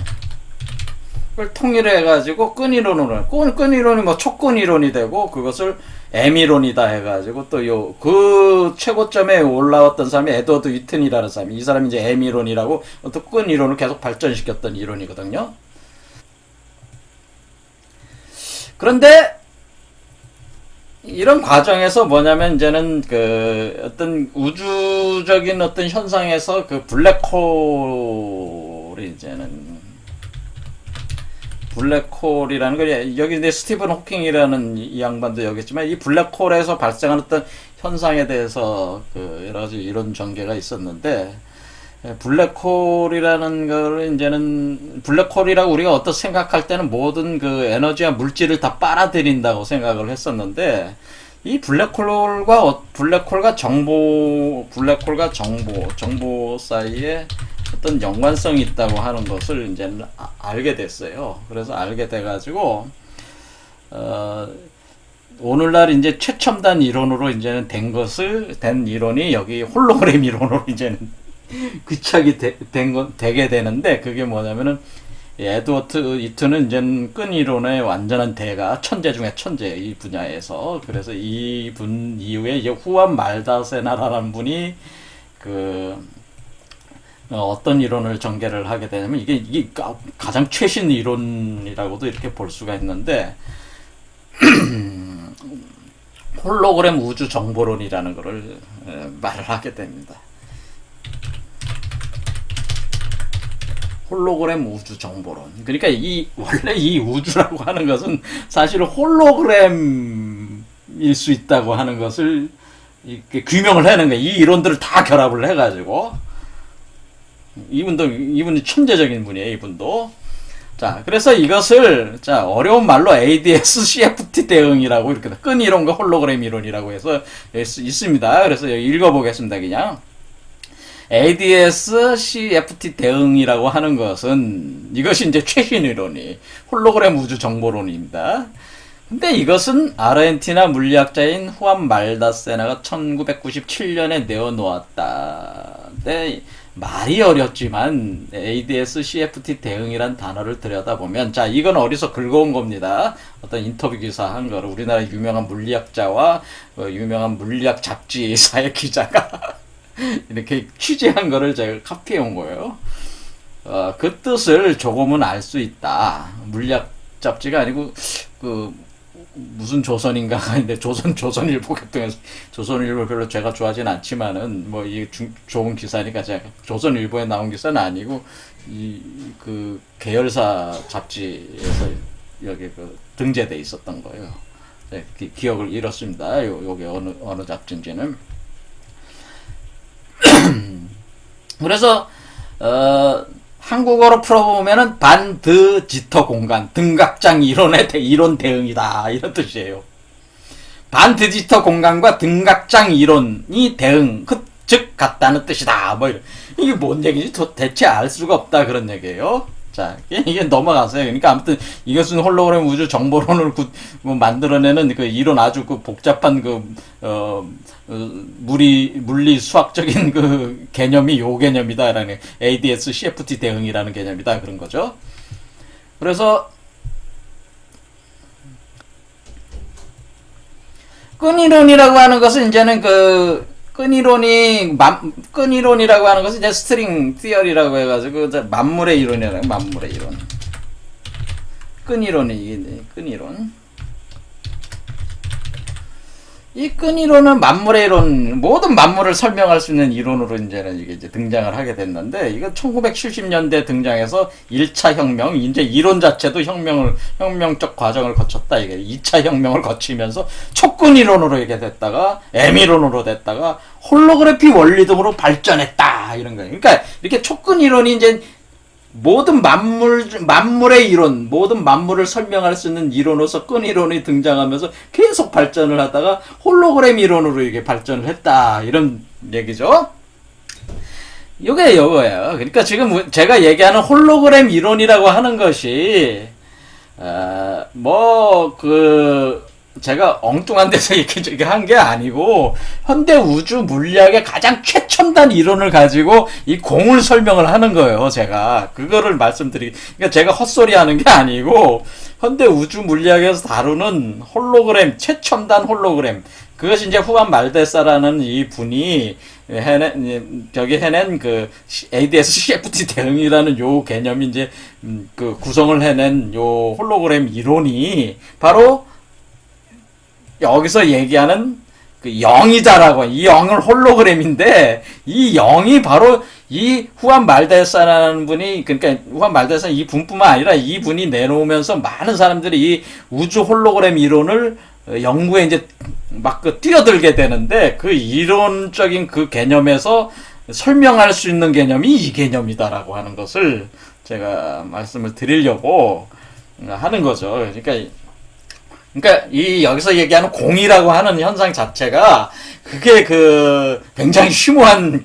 통일해가지고 끈이론이 뭐 촉끈이론이 되고, 그것을 M이론이다 해가지고 또 그 최고점에 올라왔던 사람이 에드워드 위튼이라는 사람이, 이 사람이 이제 M이론이라고 또 끈이론을 계속 발전시켰던 이론이거든요. 그런데 이런 과정에서 뭐냐면 이제는 어떤 우주적인 어떤 현상에서 블랙홀이라는 거, 여기 이제 스티븐 호킹이라는 이 양반도 여기 있지만, 이 블랙홀에서 발생하는 어떤 현상에 대해서 여러 가지 이론 전개가 있었는데, 블랙홀이라는 거를 이제는 블랙홀이라고 우리가 어떻게 생각할 때는 모든 에너지와 물질을 다 빨아들인다고 생각을 했었는데, 이 블랙홀과 정보 사이에 어떤 연관성이 있다고 하는 것을 이제 알게 됐어요. 그래서 알게 돼가지고 오늘날 이제 최첨단 이론으로 이제는 된 이론이 여기 홀로그램 이론으로 이제는 귀착이 되게 되는데, 그게 뭐냐면은 에드워드 이튼은 이제는 끈 이론의 완전한 대가, 천재 중에 천재, 이 분야에서. 그래서 이 분 이후에 이제 후안 말다세나라는 분이 어떤 이론을 전개를 하게 되냐면, 이게 가장 최신 이론이라고도 이렇게 볼 수가 있는데, 홀로그램 우주 정보론이라는 것을 말을 하게 됩니다. 홀로그램 우주 정보론. 그러니까 원래 이 우주라고 하는 것은 사실 홀로그램일 수 있다고 하는 것을 이렇게 규명을 하는 거예요. 이 이론들을 다 결합을 해가지고. 이분이 천재적인 분이에요, 이분도. 자, 그래서 이것을, 어려운 말로 ADS CFT 대응이라고 이렇게, 끈 이론과 홀로그램 이론이라고 해서 있습니다. 그래서 여기 읽어보겠습니다, 그냥. ADS CFT 대응이라고 하는 것은, 이것이 이제 최신 이론이, 홀로그램 우주 정보론입니다. 근데 이것은 아르헨티나 물리학자인 후안 말다세나가 1997년에 내어놓았다. 근데 말이 어렵지만 ADS CFT 대응이란 단어를 들여다보면, 이건 어디서 긁어온 겁니다. 어떤 인터뷰 기사 한 거를 우리나라 유명한 물리학자와 유명한 물리학 잡지사의 기자가 이렇게 취재한 거를 제가 카피해 온 거예요. 그 뜻을 조금은 알 수 있다. 물리학 잡지가 아니고 그 무슨 조선인가가 있는데 조선일보 같은 조선일보 별로 제가 좋아하진 않지만은 뭐 이 좋은 기사니까 제가 조선일보에 나온 기사는 아니고 이 그 계열사 잡지에서 여기 그 등재돼 있었던 거예요. 네, 기억을 잃었습니다. 요게 어느 잡지인지는. 그래서 한국어로 풀어보면은 반드지터 공간 등각장 이론의 이론 대응이다 이런 뜻이에요. 반드지터 공간과 등각장 이론이 대응 즉 같다는 뜻이다. 뭐 이게 뭔 얘기인지 대체 알 수가 없다 그런 얘기예요. 자, 이게 넘어가세요. 그러니까 아무튼 이것은 홀로그램 우주 정보론을 뭐 만들어내는 그 이론 아주 그 복잡한 물리 수학적인 그 개념이 요 개념이다라는 ADS CFT 대응이라는 개념이다 그런 거죠. 그래서 끈이론이라고 하는 것은 이제는 끈이론이라고 하는 것은 이제 스트링 티어리라고 해가지고 만물의 이론이라고 만물의 이론. 끈이론. 이 끈이론은 만물의 이론, 모든 만물을 설명할 수 있는 이론으로 이제는 이게 이제 등장을 하게 됐는데, 이거 1970년대 등장해서 1차 혁명, 이제 이론 자체도 혁명적 과정을 거쳤다. 이게 2차 혁명을 거치면서 촉근 이론으로 이게 됐다가, M 이론으로 됐다가, 홀로그래피 원리 등으로 발전했다. 이런 거예요. 그러니까 이렇게 촉근 이론이 이제 모든 만물의 이론, 모든 만물을 설명할 수 있는 이론으로서 끈 이론이 등장하면서 계속 발전을 하다가 홀로그램 이론으로 이게 발전을 했다. 이런 얘기죠. 이게 이거예요. 그러니까 지금 제가 얘기하는 홀로그램 이론이라고 하는 것이, 제가 엉뚱한 데서 이렇게 한 게 아니고, 현대 우주 물리학의 가장 최첨단 이론을 가지고 이 공을 설명을 하는 거예요, 제가. 그거를 그러니까 제가 헛소리 하는 게 아니고, 현대 우주 물리학에서 다루는 최첨단 홀로그램. 그것이 이제 후안 말데사라는 이 분이 해낸 그 ADS CFT 대응이라는 요 개념이 이제, 그 구성을 해낸 요 홀로그램 이론이 바로 여기서 얘기하는 그 0이다라고, 이 0은 홀로그램인데, 이 0이 바로 이 후안 말데사라는 분이, 그러니까 후안 말데사는 이 분뿐만 아니라 이 분이 내놓으면서 많은 사람들이 이 우주 홀로그램 이론을 연구에 이제 막 뛰어들게 되는데, 그 이론적인 그 개념에서 설명할 수 있는 개념이 이 개념이다라고 하는 것을 제가 말씀을 드리려고 하는 거죠. 그러니까 여기서 얘기하는 공이라고 하는 현상 자체가 그게 굉장히 심오한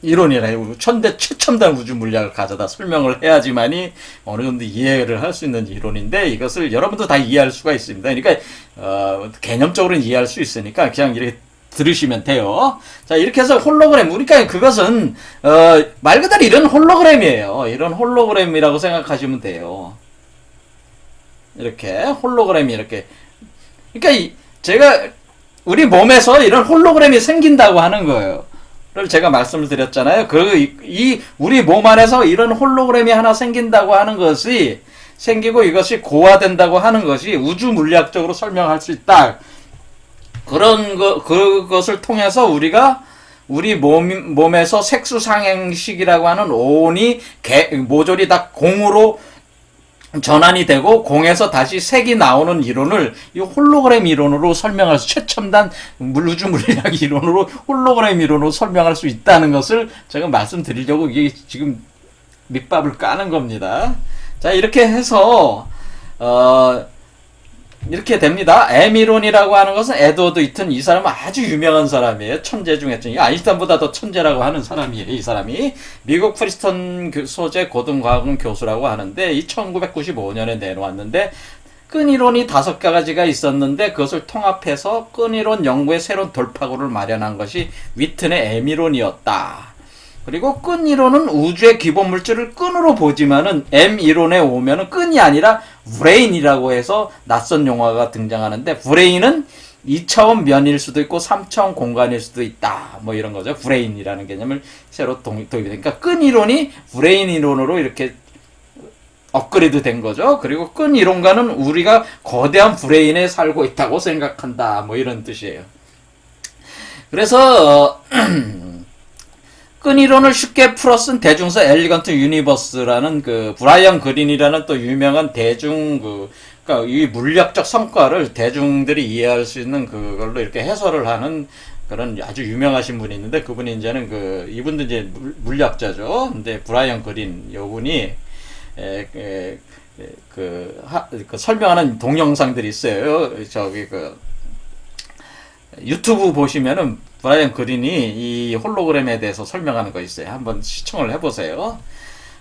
이론이래요. 최첨단 우주 물리학을 가져다 설명을 해야지만이 어느 정도 이해를 할 수 있는 이론인데, 이것을 여러분도 다 이해할 수가 있습니다. 그러니까 개념적으로는 이해할 수 있으니까 그냥 이렇게 들으시면 돼요. 자, 이렇게 해서 홀로그램, 그러니까 그것은 말 그대로 이런 홀로그램이에요. 이런 홀로그램이라고 생각하시면 돼요. 이렇게 홀로그램이 이렇게, 그러니까 제가 우리 몸에서 이런 홀로그램이 생긴다고 하는 거예요. 를 제가 말씀을 드렸잖아요. 우리 몸 안에서 이런 홀로그램이 하나 생긴다고 하는 것이 생기고 이것이 고화된다고 하는 것이 우주 물리학적으로 설명할 수 있다. 그것을 통해서 우리가 우리 몸에서 색수상행식이라고 하는 온이 모조리 다 공으로 전환이 되고 공에서 다시 색이 나오는 이론을 이 홀로그램 이론으로 설명할 수, 최첨단 우주 물리학 이론으로 홀로그램 이론으로 설명할 수 있다는 것을 제가 말씀드리려고 이게 지금 밑밥을 까는 겁니다. 자, 이렇게 해서 이렇게 됩니다. M 이론이라고 하는 것은 에드워드 히튼, 이 사람은 아주 유명한 사람이에요. 천재 중에 아인슈타인보다 더 천재라고 하는 사람이에요. 이 사람이 미국 프리스턴 소재 고등과학원 교수라고 하는데, 이 1995년에 내놓았는데, 끈 이론이 5가지가 있었는데 그것을 통합해서 끈 이론 연구의 새로운 돌파구를 마련한 것이 위튼의 M 이론이었다. 그리고 끈 이론은 우주의 기본 물질을 끈으로 보지만은 M 이론에 오면은 끈이 아니라 브레인이라고 해서 낯선 용어가 등장하는데, 브레인은 2차원 면일 수도 있고 3차원 공간일 수도 있다. 뭐 이런 거죠. 브레인이라는 개념을 새로 도입이 되니까 끈 이론이 브레인 이론으로 이렇게 업그레이드 된 거죠. 그리고 끈 이론가는 우리가 거대한 브레인에 살고 있다고 생각한다. 뭐 이런 뜻이에요. 그래서 끈 이론을 쉽게 풀어쓴 대중서 엘리건트 유니버스라는 그 브라이언 그린이라는 또 유명한 그러니까 이 물리학적 성과를 대중들이 이해할 수 있는 그걸로 이렇게 해설을 하는 그런 아주 유명하신 분이 있는데, 그분이 이제는 이분도 이제 물리학자죠. 근데 브라이언 그린 요분이 설명하는 동영상들이 있어요. 유튜브 보시면은 브라이언 그린이 이 홀로그램에 대해서 설명하는 거 있어요. 한번 시청을 해보세요.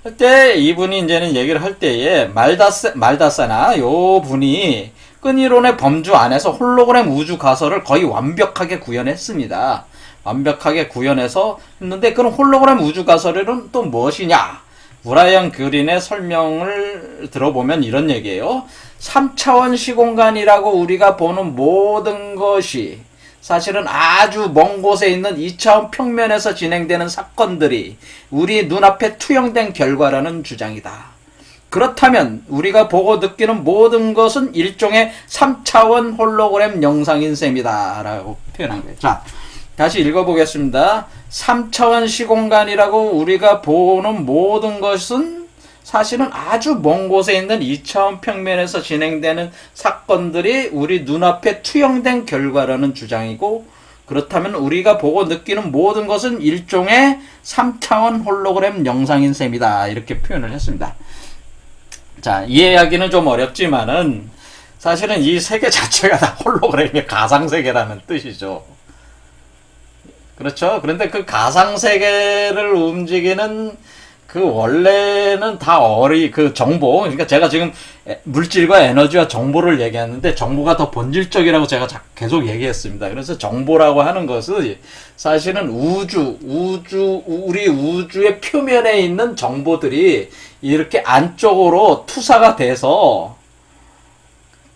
그때 이분이 이제는 얘기를 할 때에 말다사나 요 분이 끈이론의 범주 안에서 홀로그램 우주 가설을 거의 완벽하게 구현했습니다. 완벽하게 구현해서 했는데, 그럼 홀로그램 우주 가설은 또 무엇이냐? 브라이언 그린의 설명을 들어보면 이런 얘기예요. 3차원 시공간이라고 우리가 보는 모든 것이 사실은 아주 먼 곳에 있는 2차원 평면에서 진행되는 사건들이 우리 눈앞에 투영된 결과라는 주장이다. 그렇다면 우리가 보고 느끼는 모든 것은 일종의 3차원 홀로그램 영상인 셈이다 라고 표현한 거예요. 자, 다시 읽어보겠습니다. 3차원 시공간이라고 우리가 보는 모든 것은 사실은 아주 먼 곳에 있는 2차원 평면에서 진행되는 사건들이 우리 눈앞에 투영된 결과라는 주장이고, 그렇다면 우리가 보고 느끼는 모든 것은 일종의 3차원 홀로그램 영상인 셈이다. 이렇게 표현을 했습니다. 자, 이해하기는 좀 어렵지만은 사실은 이 세계 자체가 다 홀로그램의 가상세계라는 뜻이죠. 그렇죠? 그런데 그 가상세계를 움직이는 원래는 다 그 정보, 그러니까 제가 지금 물질과 에너지와 정보를 얘기하는데 정보가 더 본질적이라고 제가 계속 얘기했습니다. 그래서 정보라고 하는 것은 사실은 우리 우주의 표면에 있는 정보들이 이렇게 안쪽으로 투사가 돼서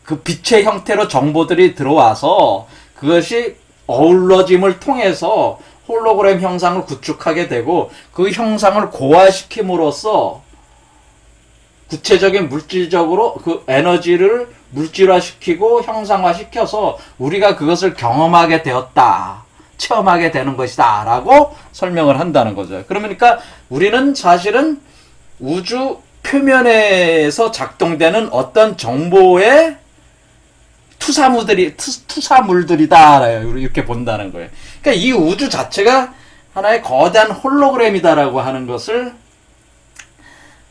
그 빛의 형태로 정보들이 들어와서 그것이 어우러짐을 통해서 홀로그램 형상을 구축하게 되고, 그 형상을 고화시킴으로써 구체적인 물질적으로 그 에너지를 물질화시키고 형상화시켜서 우리가 그것을 경험하게 되었다, 체험하게 되는 것이다 라고 설명을 한다는 거죠. 그러니까 우리는 사실은 우주 표면에서 작동되는 어떤 정보의 투사물들이다 이렇게 본다는 거예요. 그러니까 이 우주 자체가 하나의 거대한 홀로그램이다라고 하는 것을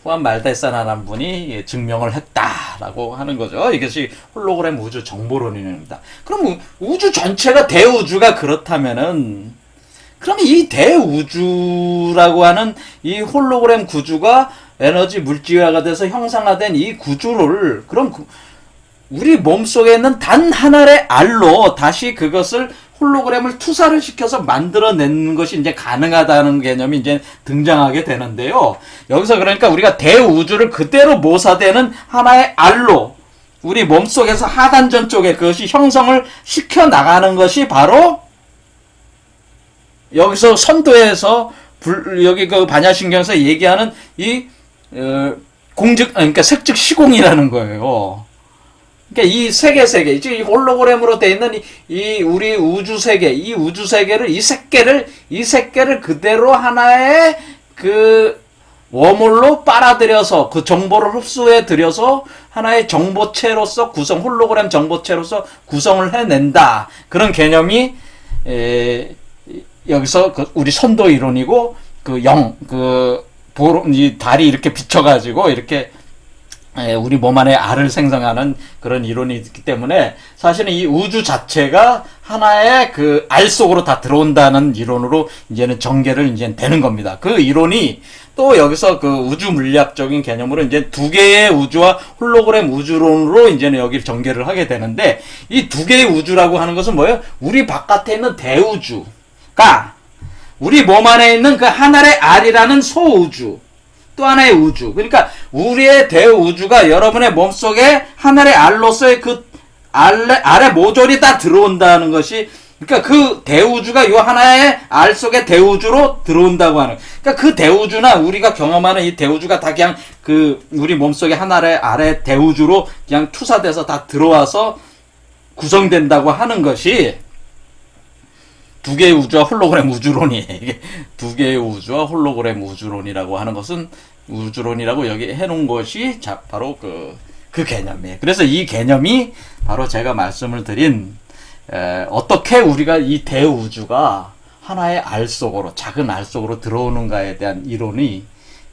후안 말데사나라는 분이 증명을 했다라고 하는 거죠. 이것이 홀로그램 우주 정보론입니다. 그럼 우주 전체가 대우주가 그렇다면은, 그럼 이 대우주라고 하는 이 홀로그램 구조가 에너지 물질화가 돼서 형상화된 이 구조를, 그럼 우리 몸속에 있는 단 하나의 알로 다시 그것을 홀로그램을 투사를 시켜서 만들어내는 것이 이제 가능하다는 개념이 이제 등장하게 되는데요. 여기서 그러니까 우리가 대우주를 그대로 모사되는 하나의 알로 우리 몸속에서 하단전 쪽에 그것이 형성을 시켜 나가는 것이 바로 여기서 선도에서 여기 그 반야신경에서 얘기하는 이 그러니까 색즉 시공이라는 거예요. 그러니까 이 세계, 이 홀로그램으로 되어 있는 이 우리 우주 세계, 이 우주 세계를, 이 새끼를 그대로 하나의 그 워물로 빨아들여서 그 정보를 흡수해 들여서 하나의 정보체로서 홀로그램 정보체로서 구성을 해낸다. 그런 개념이 여기서 우리 선도 이론이고, 이 달이 이렇게 비춰가지고 이렇게 우리 몸 안에 알을 생성하는 그런 이론이 있기 때문에 사실은 이 우주 자체가 하나의 그 알 속으로 다 들어온다는 이론으로 이제는 전개를 이제 되는 겁니다. 그 이론이 또 여기서 그 우주 물리학적인 개념으로 이제 두 개의 우주와 홀로그램 우주론으로 이제는 여기 전개를 하게 되는데, 이 두 개의 우주라고 하는 것은 뭐예요? 우리 바깥에 있는 대우주가 우리 몸 안에 있는 그 하나의 알이라는 소우주, 또 하나의 우주. 그러니까 우리의 대우주가 여러분의 몸속에 하나의 알로서의 그 아래 모조리 다 들어온다는 것이, 그러니까 그 대우주가 요 하나의 알 속의 대우주로 들어온다고 하는, 그러니까 그 대우주나 우리가 경험하는 이 대우주가 다 그냥 그 우리 몸속에 하나의 아래 대우주로 그냥 투사돼서 다 들어와서 구성된다고 하는 것이 두 개의 우주와 홀로그램 우주론이, 이게 두 개의 우주와 홀로그램 우주론이라고 하는 것은, 우주론이라고 여기 해놓은 것이 바로 그 개념이에요. 그래서 이 개념이 바로 제가 말씀을 드린, 어떻게 우리가 이 대우주가 하나의 알 속으로, 작은 알 속으로 들어오는가에 대한 이론이,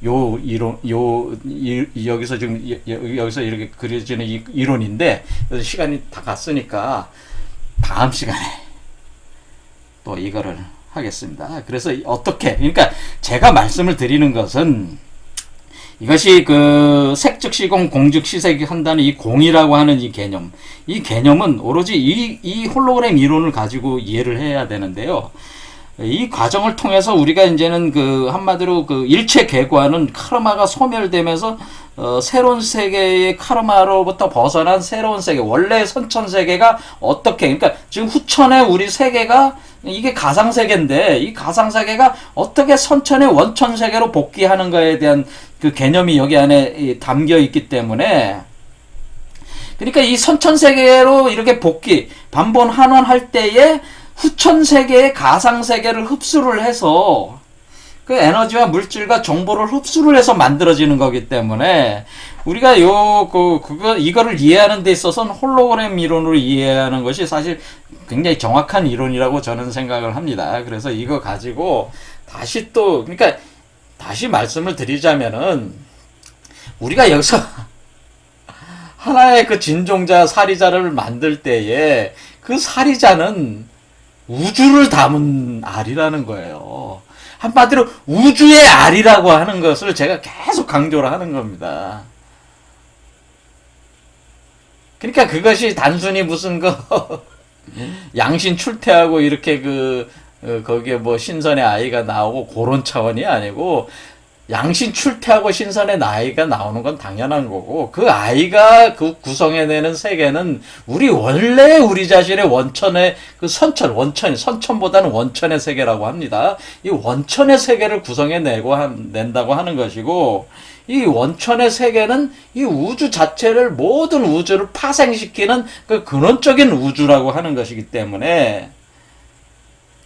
여기서 지금, 여기서 이렇게 그려지는 이 이론인데, 시간이 다 갔으니까, 다음 시간에 또 이거를 하겠습니다. 그래서 어떻게, 그러니까 제가 말씀을 드리는 것은, 이것이 그 색즉시공 공즉시색이 한다는 이 공이라고 하는 이 개념, 이 개념은 오로지 이 홀로그램 이론을 가지고 이해를 해야 되는데요. 이 과정을 통해서 우리가 이제는 그 한마디로 그 일체 계과는 카르마가 소멸되면서 새로운 세계의 카르마로부터 벗어난 새로운 세계, 원래 선천 세계가 어떻게, 그러니까 지금 후천의 우리 세계가 이게 가상 세계인데, 이 가상 세계가 어떻게 선천의 원천 세계로 복귀하는가에 대한 그 개념이 여기 안에 담겨 있기 때문에, 그러니까 이 선천 세계로 이렇게 복귀, 반본 환원할 때에 후천 세계의 가상 세계를 흡수를 해서 그 에너지와 물질과 정보를 흡수를 해서 만들어지는 거기 때문에, 우리가 이거를 이해하는 데 있어서는 홀로그램 이론으로 이해하는 것이 사실 굉장히 정확한 이론이라고 저는 생각을 합니다. 그래서 이거 가지고 다시 또, 그러니까 다시 말씀을 드리자면은, 우리가 여기서 하나의 그 진종자, 사리자를 만들 때에 그 사리자는 우주를 담은 알이라는 거예요. 한마디로 우주의 알이라고 하는 것을 제가 계속 강조를 하는 겁니다. 그러니까 그것이 단순히 무슨 양신 출퇴하고 이렇게 거기에 뭐 신선의 아이가 나오고 그런 차원이 아니고, 양신 출퇴하고 신선의 아이가 나오는 건 당연한 거고, 그 아이가 그 구성해내는 세계는 원래 우리 자신의 원천의 선천보다는 원천의 세계라고 합니다. 이 원천의 세계를 낸다고 하는 것이고, 이 원천의 세계는 이 우주 자체를, 모든 우주를 파생시키는 그 근원적인 우주라고 하는 것이기 때문에,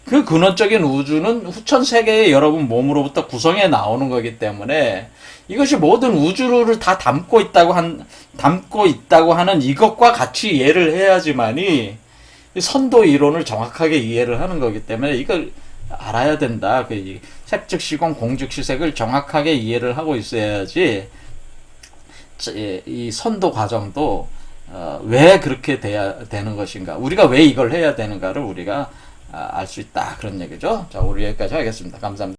그 근원적인 우주는 후천 세계의 여러분 몸으로부터 구성해 나오는 거기 때문에, 이것이 모든 우주를 다 담고 있다고 하는 이것과 같이 이해를 해야지만이 선도 이론을 정확하게 이해를 하는 거기 때문에, 이걸 알아야 된다. 색즉시공 공즉시색을 정확하게 이해를 하고 있어야지 이 선도 과정도 왜 그렇게 돼야 되는 것인가, 우리가 왜 이걸 해야 되는가를 우리가 알 수 있다, 그런 얘기죠. 자, 우리 여기까지 하겠습니다. 감사합니다.